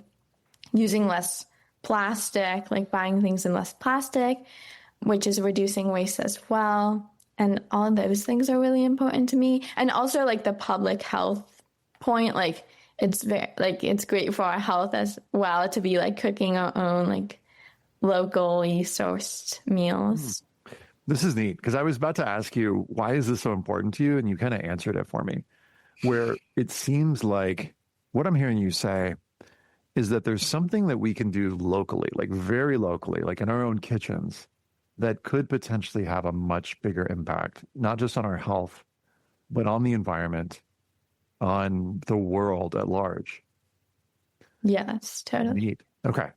using less plastic, like buying things in less plastic, which is reducing waste as well. And all of those things are really important to me. And also like the public health point, like it's very, like it's great for our health as well to be like cooking our own like locally sourced meals. This is neat because I was about to ask you, why is this so important to you? And you kind of answered it for me, where it seems like what I'm hearing you say is that there's something that we can do locally, like very locally, like in our own kitchens, that could potentially have a much bigger impact, not just on our health, but on the environment, on the world at large. Yes, totally. Neat. Okay.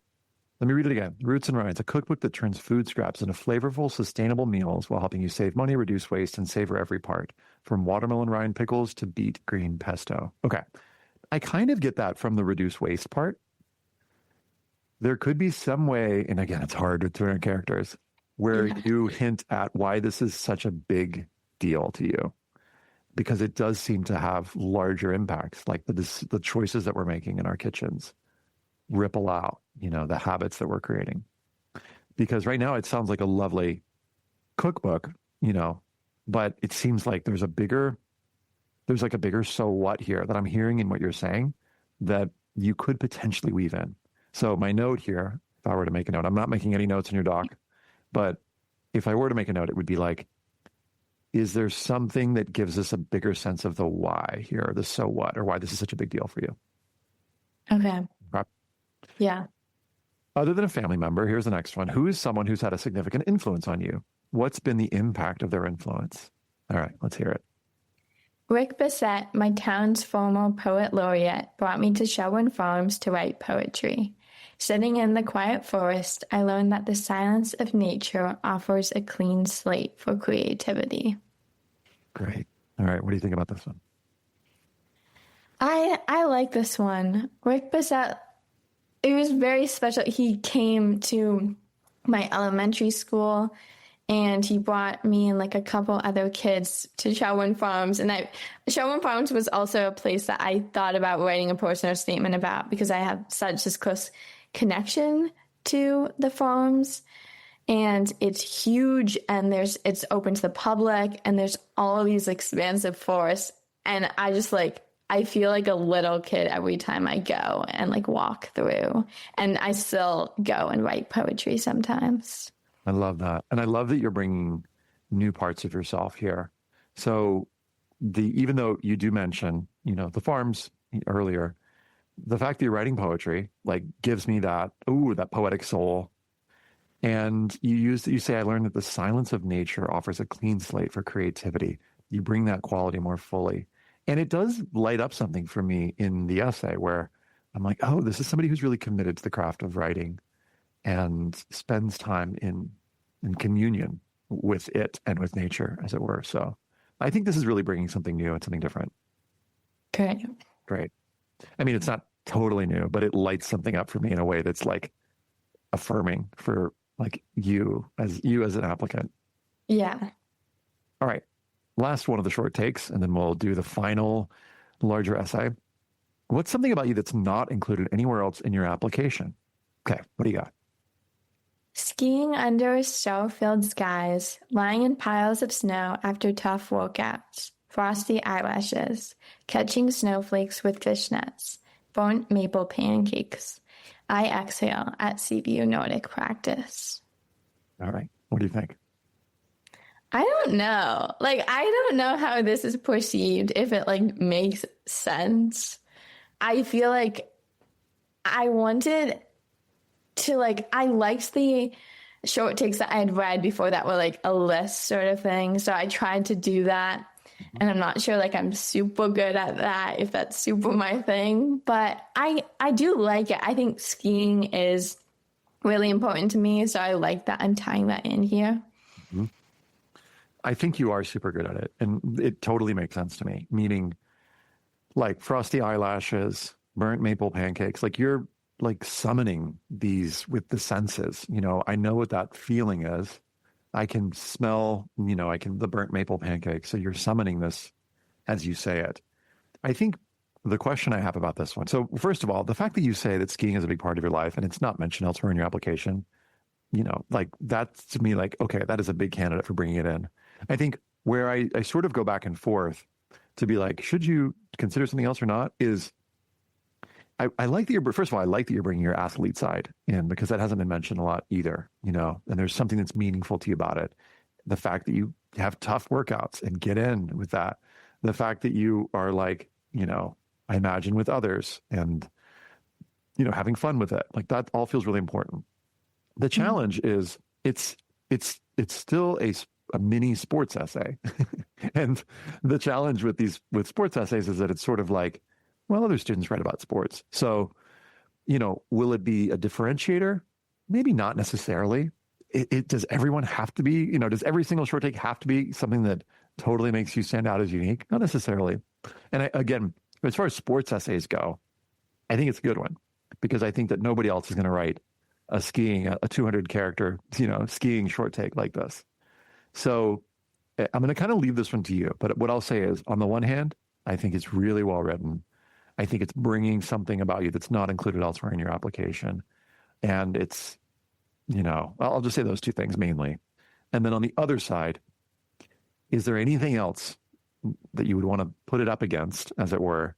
Let me read it again. Roots and Rinds, a cookbook that turns food scraps into flavorful, sustainable meals while helping you save money, reduce waste, and savor every part, from watermelon rind pickles to beet green pesto. Okay. I kind of get that from the reduce waste part. There could be some way, and again, it's hard with 200 characters, where you hint at why this is such a big deal to you, because it does seem to have larger impacts, like the choices that we're making in our kitchens ripple out, the habits that we're creating. Because right now it sounds like a lovely cookbook, but it seems like there's like a bigger so what here that I'm hearing in what you're saying that you could potentially weave in. So my note here, if I were to make a note, I'm not making any notes in your doc, but if I were to make a note, it would be like, is there something that gives us a bigger sense of the why here, the so what, or why this is such a big deal for you? Okay. Okay. Yeah. Other than a family member, here's the next one. Who is someone who's had a significant influence on you? What's been the impact of their influence? All right, let's hear it. Rick Bissett, my town's former poet laureate, brought me to Shelburne Farms to write poetry. Sitting in the quiet forest, I learned that the silence of nature offers a clean slate for creativity. Great. All right, what do you think about this one? I like this one. Rick Bissett, it was very special. He came to my elementary school and he brought me and like a couple other kids to Shelburne Farms. And Shelburne Farms was also a place that I thought about writing a personal statement about because I have such this close connection to the farms. And it's huge and it's open to the public and there's all of these expansive forests. And I feel like a little kid every time I go and like walk through. And I still go and write poetry sometimes. I love that. And I love that you're bringing new parts of yourself here. So even though you do mention, the farms earlier, the fact that you're writing poetry, like gives me that poetic soul. And you say, I learned that the silence of nature offers a clean slate for creativity. You bring that quality more fully. And it does light up something for me in the essay where I'm like, oh, this is somebody who's really committed to the craft of writing and spends time in communion with it and with nature, as it were. So I think this is really bringing something new and something different. Great. I mean, it's not totally new, but it lights something up for me in a way that's like affirming for like you as an applicant. Yeah. All right. Last one of the short takes, and then we'll do the final larger essay. What's something about you that's not included anywhere else in your application? Okay. What do you got? Skiing under snow-filled skies, lying in piles of snow after tough workouts, frosty eyelashes, catching snowflakes with fishnets, burnt maple pancakes. I exhale at CBU Nordic practice. All right. What do you think? I don't know. I don't know how this is perceived, if it makes sense. I feel like I wanted to I liked the short takes that I had read before that were a list sort of thing. So I tried to do that. And I'm not sure I'm super good at that, if that's super my thing. But I do like it. I think skiing is really important to me. So I like that I'm tying that in here. Mm-hmm. I think you are super good at it. And it totally makes sense to me. Meaning like frosty eyelashes, burnt maple pancakes, like you're like summoning these with the senses. I know what that feeling is. I can smell, the burnt maple pancakes. So you're summoning this as you say it. I think the question I have about this one. So first of all, the fact that you say that skiing is a big part of your life and it's not mentioned elsewhere in your application, like that's to me like, okay, that is a big candidate for bringing it in. I think where I sort of go back and forth to be like, should you consider something else or not is I like that first of all, I like that you're bringing your athlete side in because that hasn't been mentioned a lot either, and there's something that's meaningful to you about it. The fact that you have tough workouts and get in with that. The fact that you are like, I imagine with others and, having fun with it. Like that all feels really important. The challenge is it's still a mini sports essay. And the challenge with sports essays is that it's sort of like, well, other students write about sports. So, will it be a differentiator? Maybe not necessarily. Does everyone have to be, does every single short take have to be something that totally makes you stand out as unique? Not necessarily. And again, as far as sports essays go, I think it's a good one because I think that nobody else is going to write a 200 character, skiing short take like this. So I'm going to kind of leave this one to you. But what I'll say is, on the one hand, I think it's really well written. I think it's bringing something about you that's not included elsewhere in your application. And it's, I'll just say those two things mainly. And then on the other side, is there anything else that you would want to put it up against, as it were,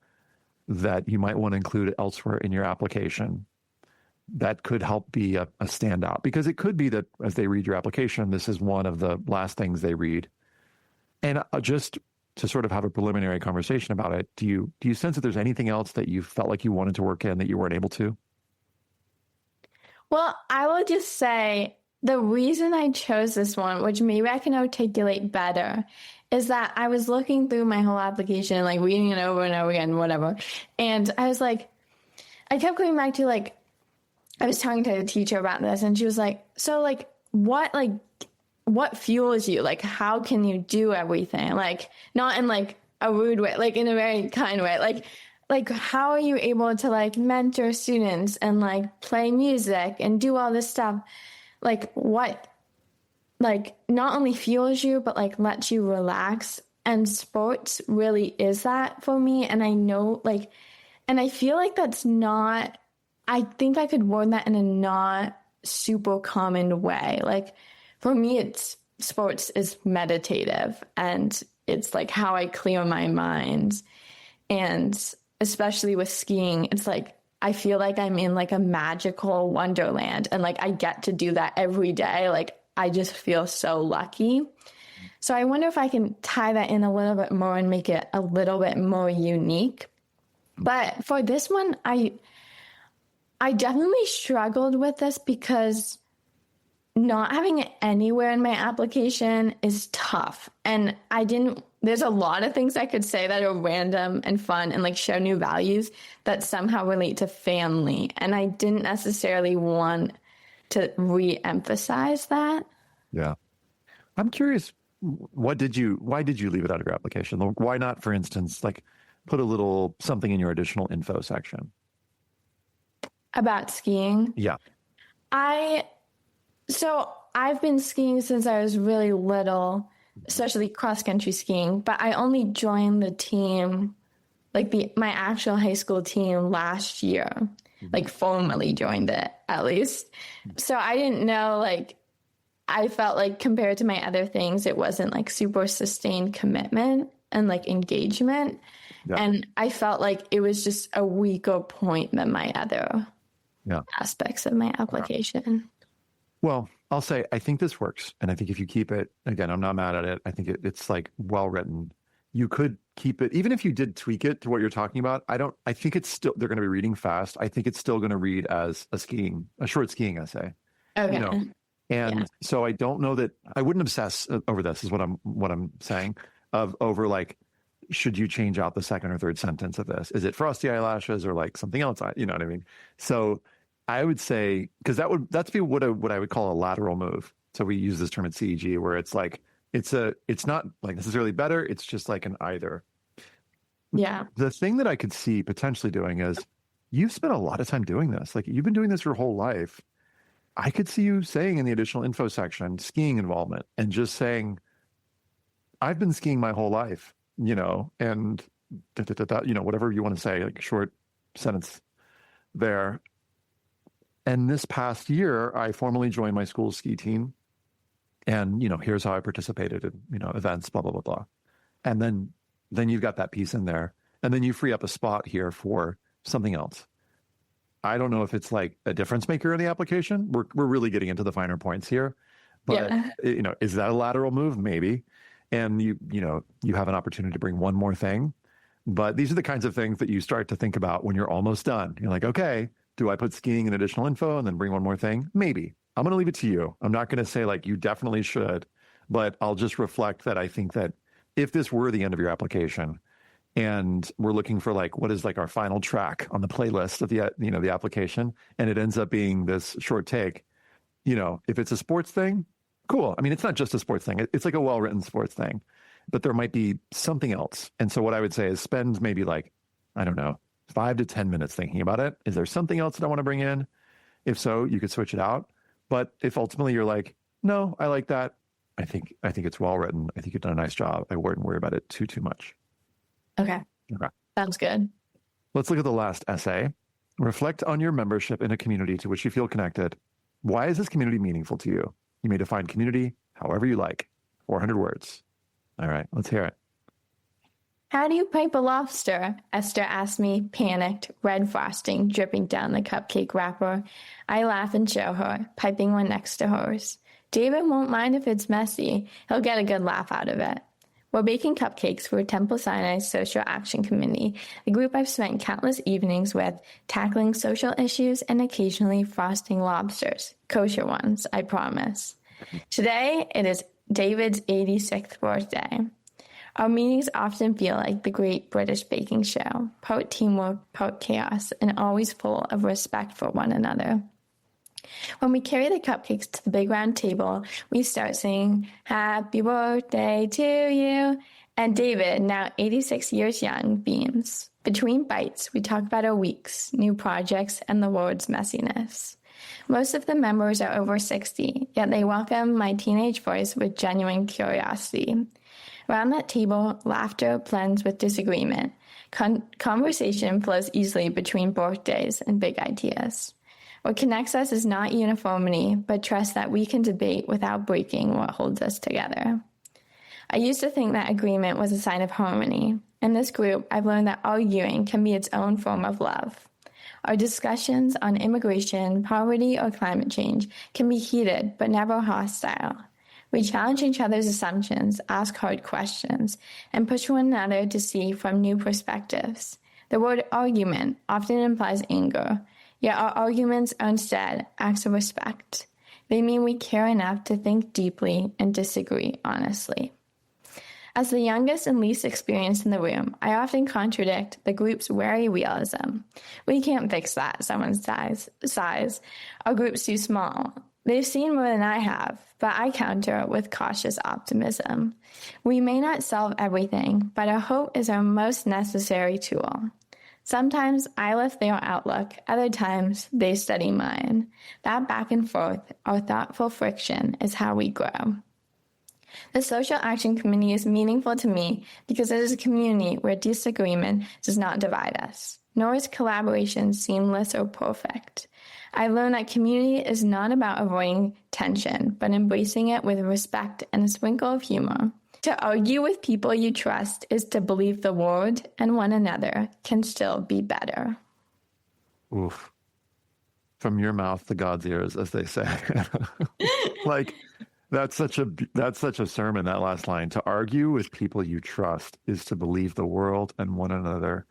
that you might want to include elsewhere in your application that could help be a standout? Because it could be that as they read your application, this is one of the last things they read. And just to sort of have a preliminary conversation about it, do you sense that there's anything else that you felt like you wanted to work in that you weren't able to? Well, I will just say the reason I chose this one, which maybe I can articulate better, is that I was looking through my whole application, like reading it over and over again, whatever. And I was like, I kept going back to like, I was talking to a teacher about this and she was like, so like, what fuels you? Like, how can you do everything? Like, not in like a rude way, like in a very kind way. Like how are you able to like mentor students and like play music and do all this stuff? Like what, like not only fuels you, but like lets you relax. And sports really is that for me. And I know like, and I feel like that's not, I think I could word that in a not super common way. Like for me, sports is meditative and it's like how I clear my mind. And especially with skiing, it's like, I feel like I'm in like a magical wonderland and like I get to do that every day. Like I just feel so lucky. So I wonder if I can tie that in a little bit more and make it a little bit more unique. But for this one, I definitely struggled with this because not having it anywhere in my application is tough. And there's a lot of things I could say that are random and fun and like show new values that somehow relate to family. And I didn't necessarily want to re-emphasize that. Yeah. I'm curious, why did you leave it out of your application? Why not, for instance, like put a little something in your additional info section? About skiing? Yeah. So I've been skiing since I was really little, especially cross-country skiing, but I only joined the team, like my actual high school team last year, like formally joined it at least. So I didn't know, like, I felt like compared to my other things, it wasn't like super sustained commitment and like engagement. Yeah. And I felt like it was just a weaker point than my other aspects of my application. Well, I'll say, I think this works. And I think if you keep it, again, I'm not mad at it. I think it's like well written. You could keep it, even if you did tweak it to what you're talking about. I think it's still, they're going to be reading fast. I think it's still going to read as a short skiing essay. Okay. And so I don't know that I wouldn't obsess over this is what I'm saying over like, should you change out the second or third sentence of this? Is it frosty eyelashes or like something else? You know what I mean? So I would say, because that's be what I would call a lateral move. So we use this term at CEG where it's like, it's not like necessarily better. It's just like an either. Yeah. The thing that I could see potentially doing is you've spent a lot of time doing this. Like you've been doing this your whole life. I could see you saying in the additional info section, skiing involvement, and just saying, I've been skiing my whole life, and whatever you want to say, like a short sentence there. And this past year, I formally joined my school's ski team. And, here's how I participated in, events, blah, blah, blah, blah. And then you've got that piece in there. And then you free up a spot here for something else. I don't know if it's like a difference maker in the application. We're really getting into the finer points here. But, is that a lateral move? Maybe. And you have an opportunity to bring one more thing. But these are the kinds of things that you start to think about when you're almost done. You're like, okay, do I put skiing in additional info and then bring one more thing? Maybe. I'm going to leave it to you. I'm not going to say like you definitely should, but I'll just reflect that I think that if this were the end of your application and we're looking for like what is like our final track on the playlist of the application, and it ends up being this short take, if it's a sports thing, cool. I mean, it's not just a sports thing. It's like a well-written sports thing, but there might be something else. And so what I would say is spend maybe like, I don't know, 5 to 10 minutes thinking about it. Is there something else that I want to bring in? If so, you could switch it out. But if ultimately you're like, no, I like that, I think it's well written. I think you've done a nice job. I wouldn't worry about it too much. Okay. Sounds good. Let's look at the last essay. Reflect on your membership in a community to which you feel connected. Why is this community meaningful to you? You may define community however you like. 400 words. All right, let's hear it. How do you pipe a lobster? Esther asked me, panicked, red frosting dripping down the cupcake wrapper. I laugh and show her, piping one next to hers. David won't mind if it's messy. He'll get a good laugh out of it. We're baking cupcakes for Temple Sinai's Social Action Committee, a group I've spent countless evenings with, tackling social issues and occasionally frosting lobsters. Kosher ones, I promise. Today, it is David's 86th birthday. Our meetings often feel like the Great British Baking Show, part teamwork, part chaos, and always full of respect for one another. When we carry the cupcakes to the big round table, we start singing, Happy Birthday to you, and David, now 86 years young, beams. Between bites, we talk about our weeks, new projects, and the Lord's messiness. Most of the members are over 60, yet they welcome my teenage voice with genuine curiosity. Around that table, laughter blends with disagreement. Conversation flows easily between birthdays and big ideas. What connects us is not uniformity, but trust that we can debate without breaking what holds us together. I used to think that agreement was a sign of harmony. In this group, I've learned that arguing can be its own form of love. Our discussions on immigration, poverty, or climate change can be heated, but never hostile. We challenge each other's assumptions, ask hard questions, and push one another to see from new perspectives. The word argument often implies anger, yet our arguments are instead acts of respect. They mean we care enough to think deeply and disagree honestly. As the youngest and least experienced in the room, I often contradict the group's wary realism. We can't fix that, someone's size. Our group's too small. They've seen more than I have, but I counter with cautious optimism. We may not solve everything, but our hope is our most necessary tool. Sometimes I lift their outlook, other times they study mine. That back and forth, our thoughtful friction, is how we grow. The Social Action Committee is meaningful to me because it is a community where disagreement does not divide us, nor is collaboration seamless or perfect. I learned that community is not about avoiding tension, but embracing it with respect and a sprinkle of humor. To argue with people you trust is to believe the world and one another can still be better. Oof. From your mouth to God's ears, as they say. Like, that's such a sermon, that last line. To argue with people you trust is to believe the world and one another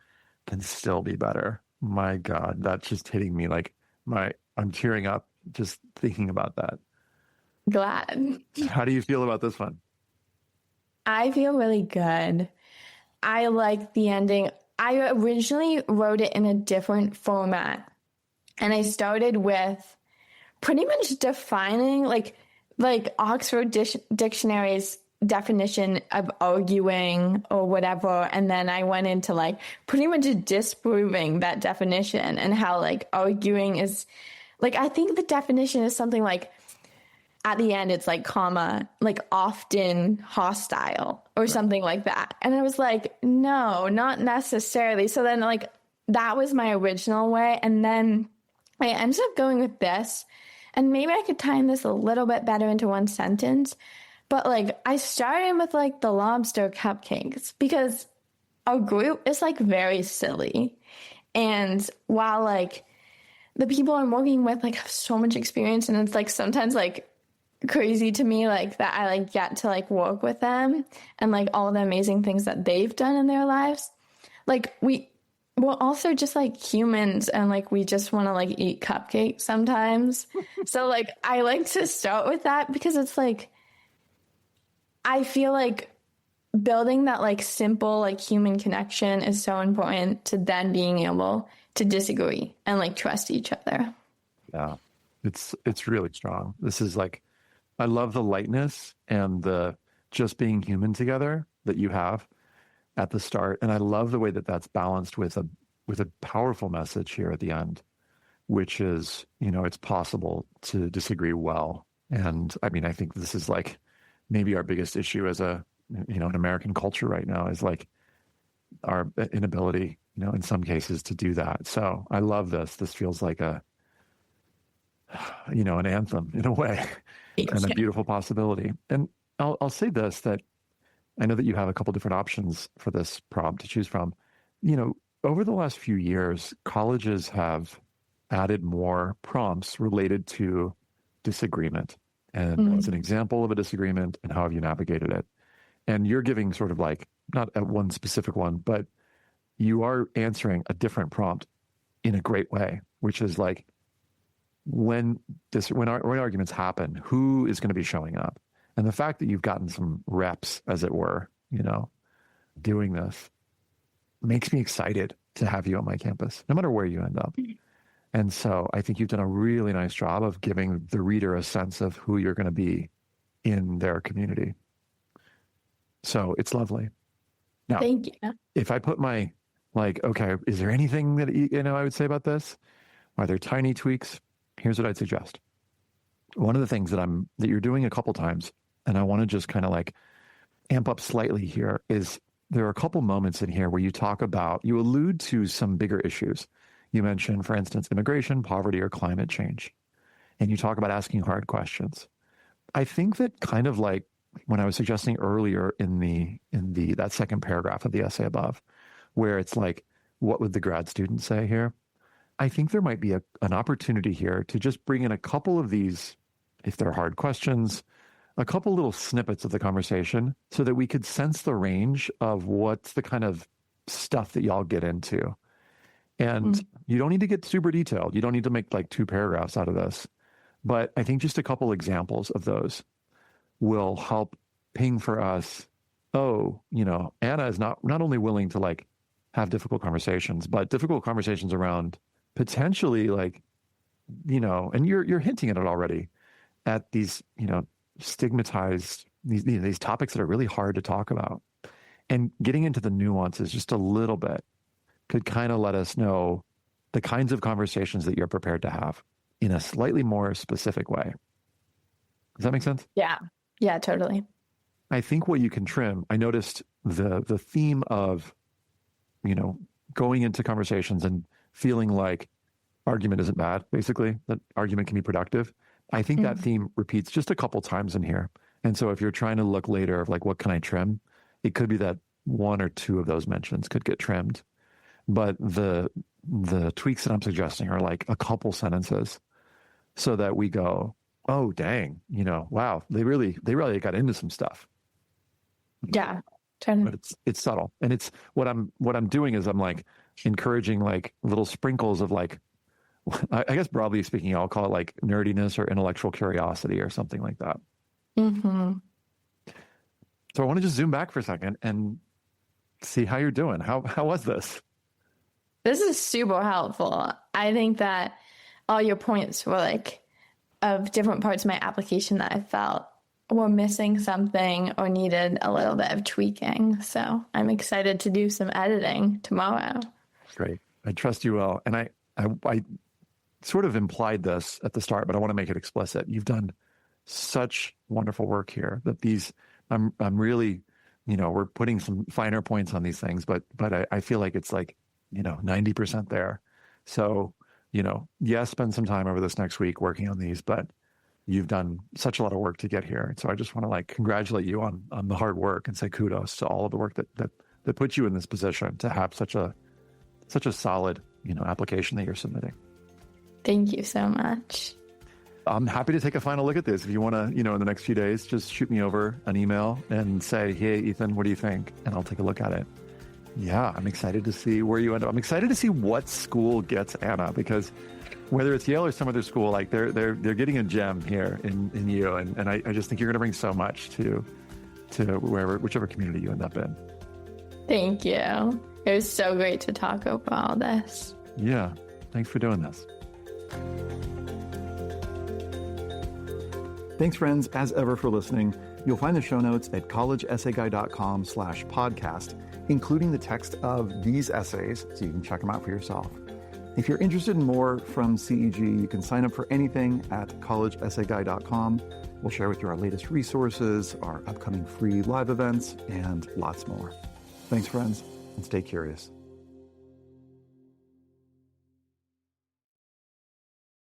can still be better. My God, that's just hitting me like I'm tearing up just thinking about that. Glad. How do you feel about this one? I feel really good. I like the ending. I originally wrote it in a different format. And I started with pretty much defining like Oxford Dictionary's definition of arguing or whatever. And then I went into like pretty much disproving that definition and how like arguing is like, I think the definition is something like at the end, it's like comma, like often hostile or something like that. And I was like, no, not necessarily. So then like that was my original way. And then I ended up going with this. And maybe I could tie this a little bit better into one sentence. But like I started with like the lobster cupcakes because our group is like very silly. And while like the people I'm working with like have so much experience, and it's like sometimes like crazy to me like that I like get to like work with them and like all the amazing things that they've done in their lives. Like we're also just like humans, and like we just want to like eat cupcakes sometimes. So like I like to start with that because it's like I feel like building that like simple like human connection is so important to then being able to disagree and like trust each other. Yeah, it's really strong. This is like, I love the lightness and the just being human together that you have at the start, and I love the way that that's balanced with a powerful message here at the end, which is, it's possible to disagree well. And I mean, I think this is like maybe our biggest issue as an American culture right now is like our inability, in some cases to do that. So I love this. This feels like an anthem in a way, and a beautiful possibility. And I'll say this, that I know that you have a couple different options for this prompt to choose from. Over the last few years, colleges have added more prompts related to disagreement. And what's an example of a disagreement and how have you navigated it? And you're giving sort of like, not at one specific one, but you are answering a different prompt in a great way, which is like, when arguments happen, who is going to be showing up? And the fact that you've gotten some reps, as it were, doing this makes me excited to have you on my campus, no matter where you end up. And so I think you've done a really nice job of giving the reader a sense of who you're going to be in their community. So it's lovely. Now, thank you. If I put my, like, okay, is there anything that, I would say about this? Are there tiny tweaks? Here's what I'd suggest. One of the things that you're doing a couple times, and I want to just kind of like amp up slightly here, is there are a couple moments in here where you allude to some bigger issues. You mentioned, for instance, immigration, poverty, or climate change. And you talk about asking hard questions. I think that kind of like when I was suggesting earlier in that second paragraph of the essay above, where it's like, what would the grad student say here? I think there might be an opportunity here to just bring in a couple of these, if they're hard questions, a couple little snippets of the conversation so that we could sense the range of what's the kind of stuff that y'all get into. And you don't need to get super detailed. You don't need to make like 2 paragraphs out of this. But I think just a couple examples of those will help ping for us, Anna is not only willing to like have difficult conversations, but difficult conversations around potentially like, and you're hinting at it already, at these, stigmatized, these topics that are really hard to talk about. And getting into the nuances just a little bit could kind of let us know the kinds of conversations that you're prepared to have in a slightly more specific way. Does that make sense? Yeah. Yeah, totally. I think what you can trim, I noticed the theme of, going into conversations and feeling like argument isn't bad, basically, that argument can be productive. I think that theme repeats just a couple times in here. And so if you're trying to look later of like, what can I trim? It could be that 1 or 2 of those mentions could get trimmed. But the tweaks that I'm suggesting are like a couple sentences so that we go, oh, dang, wow, they really got into some stuff. Yeah. Totally. But it's subtle. And it's what I'm doing is I'm like encouraging like little sprinkles of like, I guess broadly speaking, I'll call it like nerdiness or intellectual curiosity or something like that. Mm-hmm. So I want to just zoom back for a second and see how you're doing. How was this? This is super helpful. I think that all your points were like of different parts of my application that I felt were missing something or needed a little bit of tweaking. So I'm excited to do some editing tomorrow. Great. I trust you will. And I sort of implied this at the start, but I want to make it explicit. You've done such wonderful work here that I'm really, we're putting some finer points on these things, but I feel like it's like, 90% there. So, yes, spend some time over this next week working on these, but you've done such a lot of work to get here. And so I just want to like congratulate you on the hard work and say kudos to all of the work that put you in this position to have such a solid, application that you're submitting. Thank you so much. I'm happy to take a final look at this. If you want to, in the next few days, just shoot me over an email and say, hey, Ethan, what do you think? And I'll take a look at it. Yeah, I'm excited to see where you end up. I'm excited to see what school gets Anna, because whether it's Yale or some other school, like they're getting a gem here in you. And I just think you're going to bring so much to whichever community you end up in. Thank you. It was so great to talk over all this. Yeah. Thanks for doing this. Thanks, friends, as ever, for listening. You'll find the show notes at collegeessayguy.com/podcast, including the text of these essays, so you can check them out for yourself. If you're interested in more from CEG, you can sign up for anything at collegeessayguy.com. We'll share with you our latest resources, our upcoming free live events, and lots more. Thanks, friends, and stay curious.